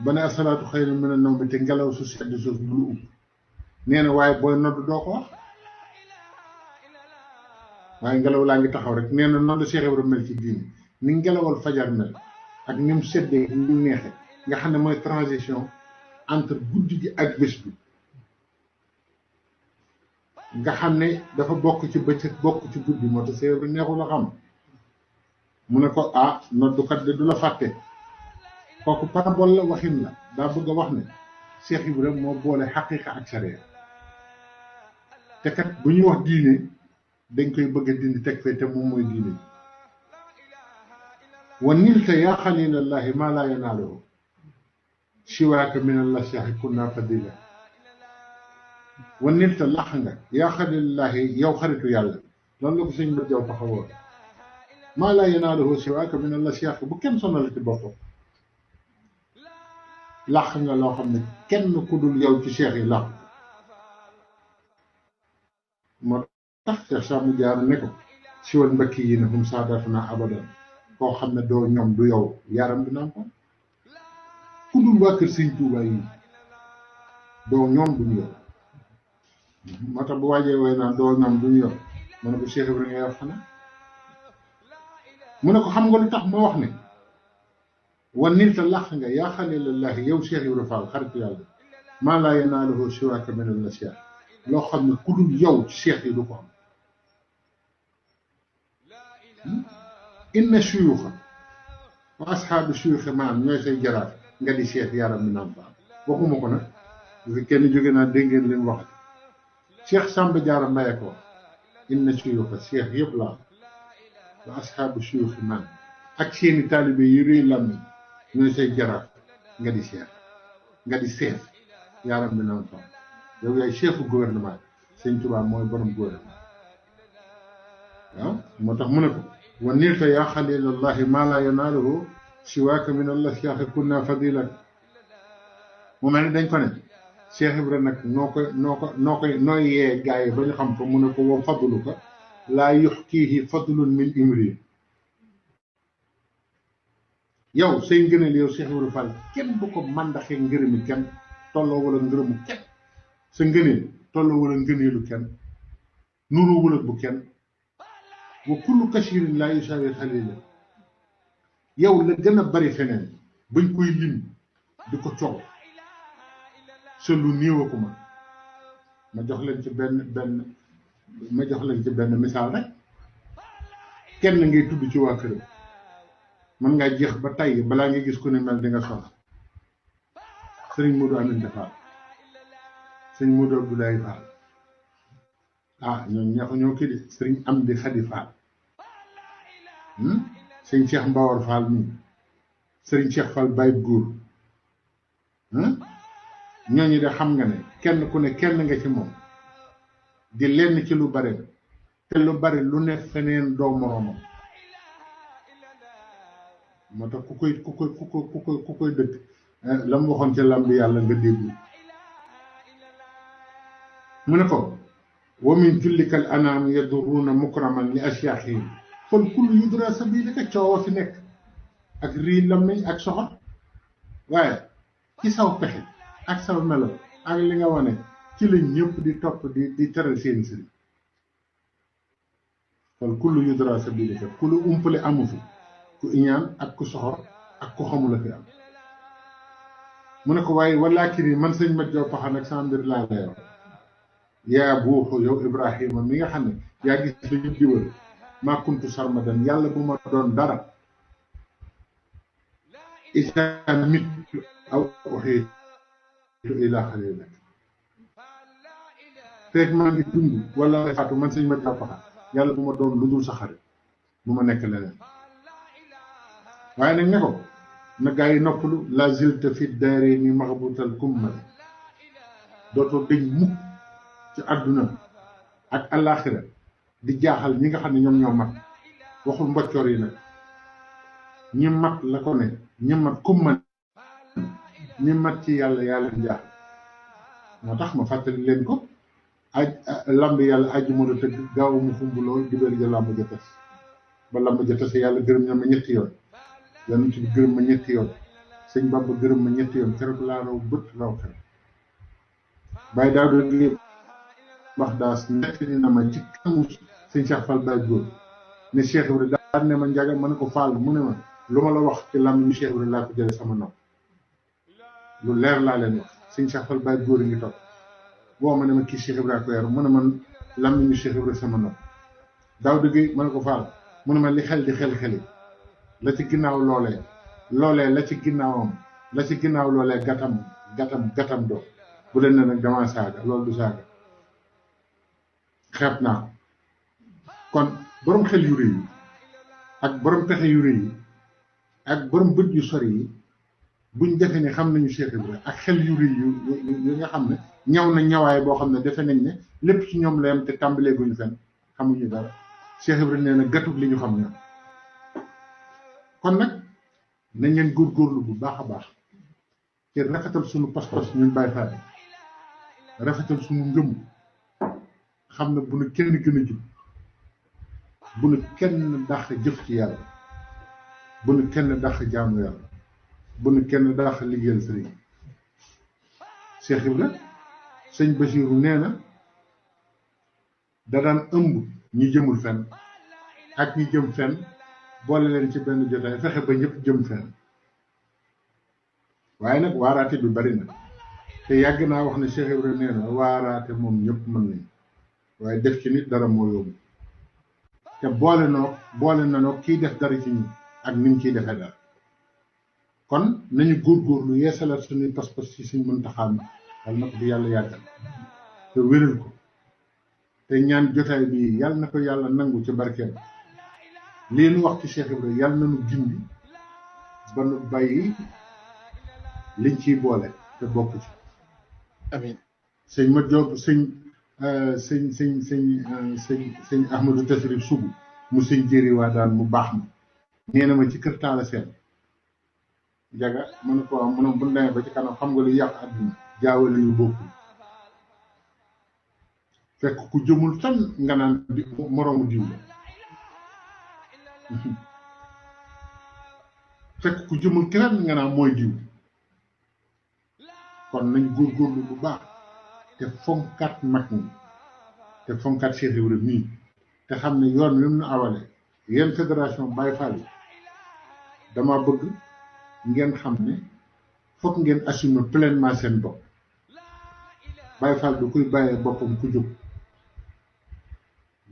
ba ne asalaatu xayrun mina nawmi te ngelaw su sedd suuf du lu upp nee na waaye booy nodd doo ko wax waaye ngelaw laa ngi taxaw rek nee na noonu la Cheikh Ibrahima mel ci diine ni ngelawal fajar mel ak ni mu seddee ni mu neexe nga xam ne mooy transition entre guddi gi ak bés bi nga xam ne dafa bokk ci bëccëg bokk ci guddi moo tax Cheikh Ibrahima neexul a xam mu ne ko ah noddukat de du la fàtte kooku parabole la waxin la daa bëgg a wax ne Cheikh Ibrahima moo boole xaqiqa ak sariya te kat bu ñuy wax diine dañ koy bëgg a dindi teg fee te moom mooy diine wa nilta yaa xalilallahi maa laa yanaaluhu siwaaka minallah Cheikh kunna fadila wa nilta lax nga yaa xalilallahi yow xaritu yàlla loolu la ko sëñ Mat Jaw taxawoon maa laa yanaaluhu siwaaka minallah Cheikh bu kenn sonal ci boppam làq nga loo xam ne kenn ku dul yow ci cheikh yi làq moo tax Cheikh Saamu Jaar ne ko siwal mbakki yi ne hum saadatuna abadan koo xam ne doo ñoom du yow yaram bi naan ko ku dul waa kër Sëñ Tuubaa yi doo ñoom duñu yow moo tax bu waajee way naan doo ñoom duñu yow mu ne ko Cheikh Ibrahima ngay wax xanaa mu ne ko xam nga lu tax ma wax ne wan nilta lax nga yaa xalilallahi yow Cheikh Ibrahima Fall xaritu yàlla maa laa yanaaluhu siwaaka minallah Cheikh loo xam ne ku dul yow ci cheikh yi du ko am inna suyuuxa wa ashaabu suyuuxi maam ñooy say jaraaf nga di cheikh yaram mi naan faam waxuma ko nag bu fi kenn jóge naa dégg ngeen leen waxati Cheikh Samba Diarra Mbaye ko inna suyuuxa cheikh yëpp laa wa ashaabu suyuuxi maam ak seeni taalibe yi rëy lammi ñooy say jaraaf nga di cheikh nga di chef yaram mi naan faam yow yaay chefu gouvernement Sëñ Tuubaa mooy borom gouvernement waaw moo tax mu ne ko wa nilta yaa xalilallahi maa laa yanaaluhu siwaaka minallah Cheikh kunna fadilan mu mel ni dañ ko ne Cheikh Ibrahima nag nooy yee gaa yi ba ñu xam ko mu ne ko wa fadluka laa yuxkiihi fadlun min imri yow say ngëneel yow Cheikh Ibrahima Fall kenn du ko màndaxee ngërëmi kenn tolloo wala ngërëmu kenn sa ngëneel tolloo wala ngëneelu kenn nuru wala bu kenn wa kullu kashirin laa yusaawi xalila yow la gën a bari feneen bañ koy lim di ko coow sa lu néew ko ma jox leen ci benn misaal rek kenn ngay tudd ci waa këram mën ngaa jeex ba tey balaa nga gis ku ne mel di nga soxla sëriñ Modou Aminta Fall sëriñ Modou Abdoulaye Fall ñoo kii di sëriñ Amdi Khady Fall sëriñ Cheikh Mbawar Fall mi sëriñ Cheikh Fall Baye Góor ñooñu de xam nga ne kenn ku ne kenn nga ci moom di lenn ci lu bare te lu bari lu ne feneen doo moroomam moo tax ku koy dëkk la mu waxoon ca lamb yàlla nga déglu mu ne ko wa min jullikal anaam yadurruuna mukraman li asyaxihim fal kullu yudra sabilika coow fi nekk ak rii lammiñ ak soxot waaye ci saw pexe ak saw melo ak li nga wane ci la ñëpp di topp di teral seeni sëriñ fal kullu yudra sabilika ku lu umpale amu fi ku iñaan ak ku soxor ak ku xamula fi am mu ne ko waaye walaakini man sëñ Mat Jaw Paxa nag sama mbir laa lay wax yaa buuxu yow Ibrahima mi nga xam ne yaa gis la ñëpp di wër maa kuntu sarmadan yàlla bu ma doon dara isa mit aw uxiitu ilaa xalilak fekk maa ngi dund wala faatu man sëñ Mat Jaw Paxa yàlla bu ma doon lu dul sa xarit bu ma nekk leneen waaye nag ne ko na gaa yi noppalu la zilta fi daari ni maxbutal kummal dootoo dëñ mukk ci àdduna ak àllaaxira di jaaxal ñi nga xam ne ñoom ñoo mat waxul mboccoor yi nag ñi mat la ko ne ñi mat kummal ñi mat ci yàlla leen jaaxal moo tax ma fàttali leen ko lamb yàlla aji mën a tëgg gaaw mu xumbuloo dibéer ja lamb ja tas ba lamb ja tase yàlla gërëm na ma ñetti yoon yonent bi gërëm ma ñetti yoon sëñ Bamba gërëm ma ñetti yoon keroog laa raw bët raw xel bàyyi daaw doon li wax daas nekk ni na ma ci kanamu sëñ Cheikh Fall Baye Góor ne Cheikh Ibrahima daan ne ma njaga ma ne ko Fall mu ne ma lu ma la wax ci lam ñu Cheikh Ibrahima laa ko jële sama nopp lu leer laa leen wax sëñ Cheikh Fall Baye Góor ngi toog boo ma ne ma kii Cheikh Ibrahima ko yar mu ne man lam ñu Cheikh Ibrahima sama nopp daaw dëgg ma ne ko Fall mu ne ma li xel di xel-xeli la ci ginnaaw loolee la ci ginnaawam la ci ginnaaw loolee gatam doo bu leen ne nag damaa saaga loolu du saaga xeeb naa ko kon borom xel yu rëy yi ak borom pexe yu rëy yi ak borom bët yu sori yi buñ defe ne xam nañu Cheikh Ibrahima ak xel yu rëy yu nga xam ne ñaw na ñawaay boo xam ne defe nañ ne lépp ci ñoom la yam te tàmbalee guñu fenn xamuñu dara Cheikh Ibrahima nee na gatut li ñu xam ñoom kon nag nañ leen góorgóorlu bu baax a baax te rafetal suñu pas-pas ñun Baay Faal rafetal suñu ngëm xam ne bu nu kenn gën a jub bu nu kenn dàq jëf ci yàlla bu nu kenn dàq jaamu yàlla bu nu kenn dàq liggéeyal sëriñ Cheikh Ibrahima sëñ Basiiru nee na da daan ëmb ñi jëmul fenn ak ñi jëm fenn boole leen ci benn jotaay fexe ba ñëpp jëm fenn waaye nag waaraate bi bari na te yàgg naa wax ne Cheikh Ibrahima nee na waaraate moom ñëpp mën nañ waaye def ci nit dara moo yomb te boole na noo kiy def dara ci ñun ak ni mu ciy defee dara kon nañu góorgóorlu yeesalaat suñuy pas-pas ci suñ Muntaxa yal na ko fi yàlla yàggal te wéral ko te ñaan jotaay bi yal na ko yàlla nangu ci barkeel lii nu wax ci Cheikh Ibrahima yal na nu gindi ba nu bàyyi liñ ciy boole te bokk ci. amiin sëñ ma Jóob sëñ Ahmadou Tasrif Sougou mu sëñ jëri waa daan mu baax ma nee na ma ci kër Taala Seen jaga mu ne ko mu ne bu demee ba ci kanam xam nga lu yàq àdduna jaawale yu bokkul fekk ku jëmul tan nga naan di moroomu diw la fekk ku jëmul keneen nga naan mooy diw kon nañ góorgóorlu bu baax te fonkat mag ñi te fonkat Cheikh Ibrahima mii te xam ne yoon wi mu nu awale yéen fédération Baye Fall yi dama bëgg ngeen xam ne fokk ngeen assumer pleinement seen bopp Baye Fall du kuy bàyyee boppam ku jóg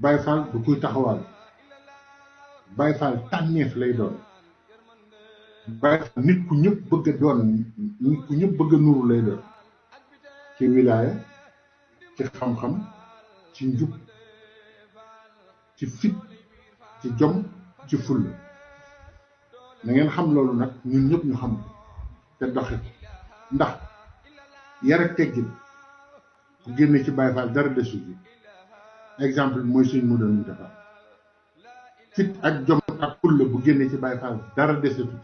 Baye Fall du kuy taxawal Baye Fall tànneef lay doon Baye Fall nit ku ñëpp bëgg a doon nit ku ñëpp bëgg a nuru lay doon ci wilaaya ci xam-xam ci njub ci fit ci jom ci fulla na ngeen xam loolu nag ñun ñëpp ñu xam te doxe ko ndax yar ak teggin ku génne ci Baye Fall dara desu ci exemple bi mooy suñ mu doon defar fit ak jom ak fulla bu génne ci Baye Fall dara desetu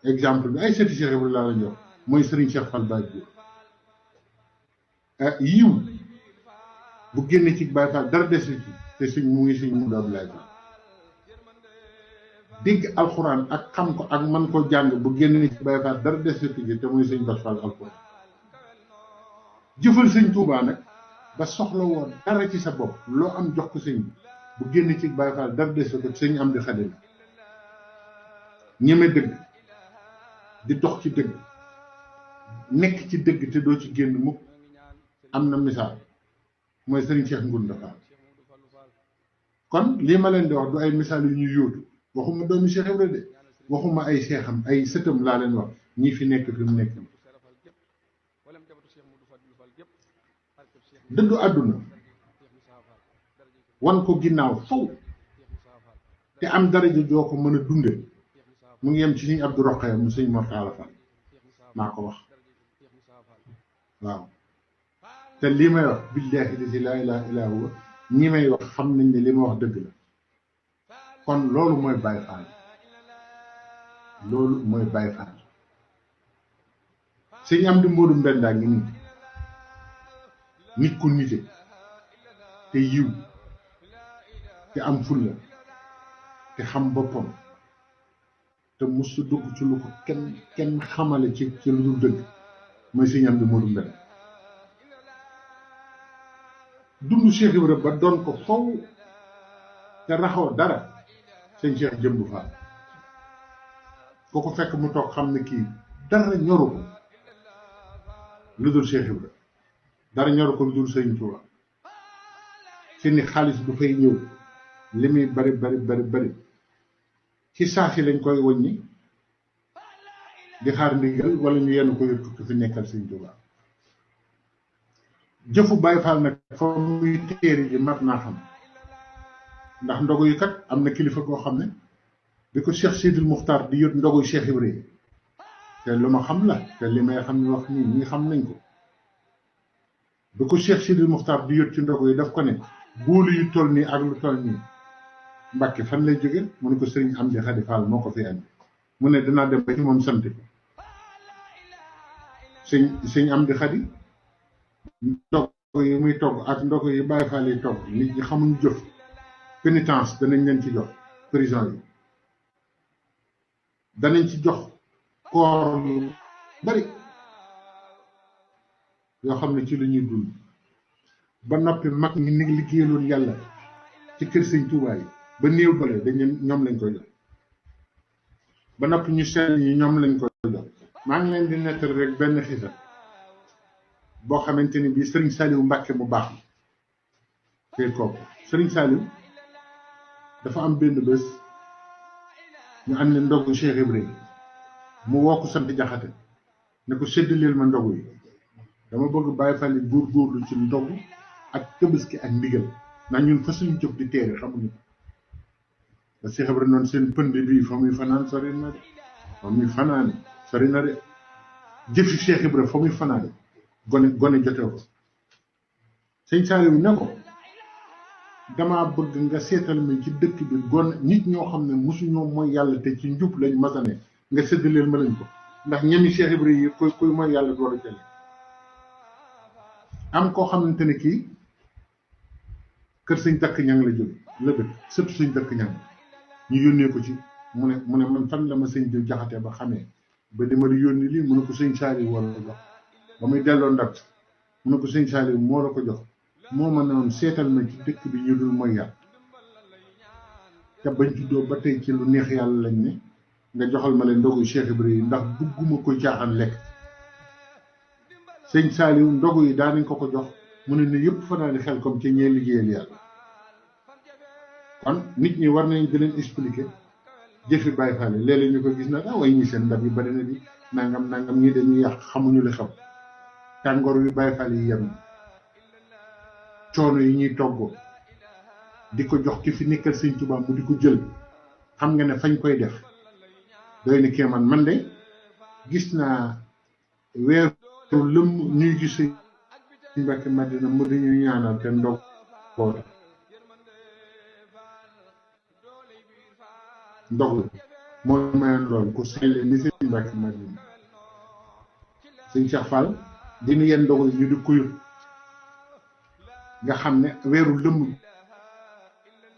exemple bi ay sëti Cheikh Ibrahima laa la jox mooy Serigne Cheikh Fall Baye Góor yiw bu génne ci Baye Fall dara desetu te suñ mu ngi suñ mu doon laaj dégg alxuraan ak xam ko ak man ko jàng bu génne ci Baye Fall dara desetu te muy suñ Bass Fall alxuraan jëfal sëñ Touba nag ba soxla woon dara ci sa bopp loo am jox ko sëñ bu génn ci Baye Fall dara des ko sëñ am di xadim ñeme dëgg di dox ci dëgg nekk ci dëgg te doo ci génn mukk am na misaal mooy sëriñ Cheikh Ngounda Fall kon lii ma leen di wax du ay misaal yu ñuy yóotu waxuma doomi Cheikh Ibra de waxuma ay seexam ay sëtam laa leen wax ñii fi nekk fi mu nekk dëddu àdduna wan ko ginnaaw faw te am daraja joo ko mën a dunde mu ngi yem ci sëñ Abdou Rokhaya mu sëñ Mortala Fall maa ko wax waaw te lii may wax billaahi lazi laa ilaaha illaa huwa ñi may wax xam nañ ne li ma wax dëgg la kon loolu mooy Baye Fall loolu mooy Baye Fall sëñ am di Modou Mbenda ngi nii nit ku nite te yiw te am fulla te xam boppam te musu dugg ci lu ko kenn xamale ci lu dul dëgg mooy sëñ am di Modou Mbenda dund Cheikh Ibra ba doon ko faw te raxoo dara sëñ Cheikh Jëmb Fall koo ko fekk mu toog xam ne kii dara ñoru ko lu dul Cheikh Ibra dara ñoru ko lu dul sëñ Tuuba seeni xaalis bu fay ñëw li muy bari ci saa si lañ koy wàññi di xaar ndigal wala ñu yenn ko yëpp fi nekkal sëñ Tuuba jëfu Baye Fall nag fa muy téeri ji mat naa xam ndax ndogu yi kat am na kilifa koo xam ne bi ko Cheikh Sidil Muxtaar di yót ndogu Cheikh Ibrahima te lu ma xam la te li may xam ne wax nii ñi xam nañ ko bi ko Cheikh Sidil Muxtaar di yót ci ndogu yi daf ko ne boolu yu toll nii ak lu toll nii Mbàkke fan lay jóge mu ne ko sëriñ Amdi Xadi Fall moo ko fi andi mu ne danaa dem ba ci moom sant ko sëñ Amdi Xadi ndog yi muy togg ak ndog yi Baye Fall yi togg nit ñi xamuñu jëf pénitence danañ leen ci jox prison yi danañ ci jox koor yu bari yoo xam ne ci lu ñuy dund ba noppi mag ñi ni liggéeyaloon yàlla ci kër sëñ Tuubaa yi ba néew doole dañ leen ñoom lañ koy jox ba noppi ñu seen ñi ñoom lañ koy jox maa ngi leen di nettali rek benn xisa boo xamante ni bii Serigne Saliou Mbacke mu baax tey kooku Serigne Saliou dafa am benn bés ñu am ne ndogu Cheikh Ibrahima mu woo ko sant Jaxate ne ko séddaleel ma ndogu yi dama bëgg Baye Fall yi góorgóorlu ci ndogu ak Tabaski ak ndigal ndax ñun fa suñu jóg di teere xamuñu ko ba Cheikh Ibrahima noonu seen pënd bii fa muy fanaan sori na de fa muy fanaane sori na de jëfi Cheikh Ibrahima fa muy fanaane gone jotee ko sëñ Saliou ne ko damaa bëgg nga seetal ma ci dëkk bi gone nit ñoo xam ne mosuñoo mooy yàlla te ci njub lañ masane nga séddaleel ma lañ ko ndax ñemi Cheikh Ibrahima yi koy mooy yàlla door a jële am koo xamante ne kii kër sëñ dakk ñang la jóge la dëkk sëpp sëñ dakk ñang ñu yónnee ko ci mu ne man fan la ma sëñ di Jaxate ba xamee ba dama di yónni lii mu ne ko sëñ Saliou wala jox ba muy delloo ndab mu ne ko sëñ Saliou moo la ko jox moo ma ne woon seetal na ci dëkk bi ñu dul mooy yàlla te bañ juddoo ba tey ci lu neex yàlla lañ ne nga joxal ma leen ndogu Cheikh Ibrahima ndax bugguma koy caaxaan lekk sëñ Saliou ndogu yi daanañ ko jox mu ne yëpp fanaani xel comme ci ñee liggéeyal yàlla kon nit ñi war nañ di leen expliquer jëfi Baye Fall léeg-léeg ñu ko gis na way ñi seen ndab yi bari na di nangam ñii dañuy yàq xamuñu li xam tàngoor wi Baye Fall yi yem coono yi ñuy toggoo di ko jox ki fi nekkal sëñ Tuubaa mu di ko jël xam nga ne fañ koy def doy na kéemaan man de gis naa weeru lëmm ñuy gis sëñ Mbàkke Madina mu dañuy ñaanal te ndog la moo mayoon loolu ku selle ni sëñ Mbàkke Madina sëñ Cheikh Fall dina yenn ndogu yi ñu di kuyut nga xam ne weeru lëmm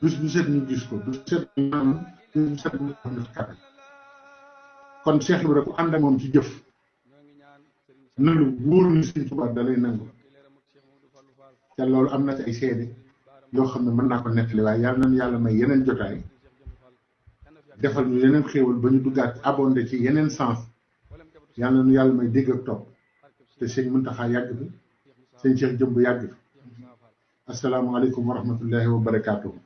du set ñu gis ko du set ñu set ñu xam kon Cheikh Ibra ku ànd ak moom ci jëf na lu wóor ni sëñ Tuubaa da lay nangu te loolu am na ci ay seede yoo xam ne mën naa ko nettali waaye yàlla nañu yàlla may yeneen jotaay defal ñu yeneen xéewal ba ñu duggaat abondé ci yeneen sens yàlla nañu yàlla may dégg ak topp te sëñ Muntaxa yàgg fi sëñ Cheikh Jëmb yàgg fi asalaamaaleykum wa rahmatullahi wa barakaatuhu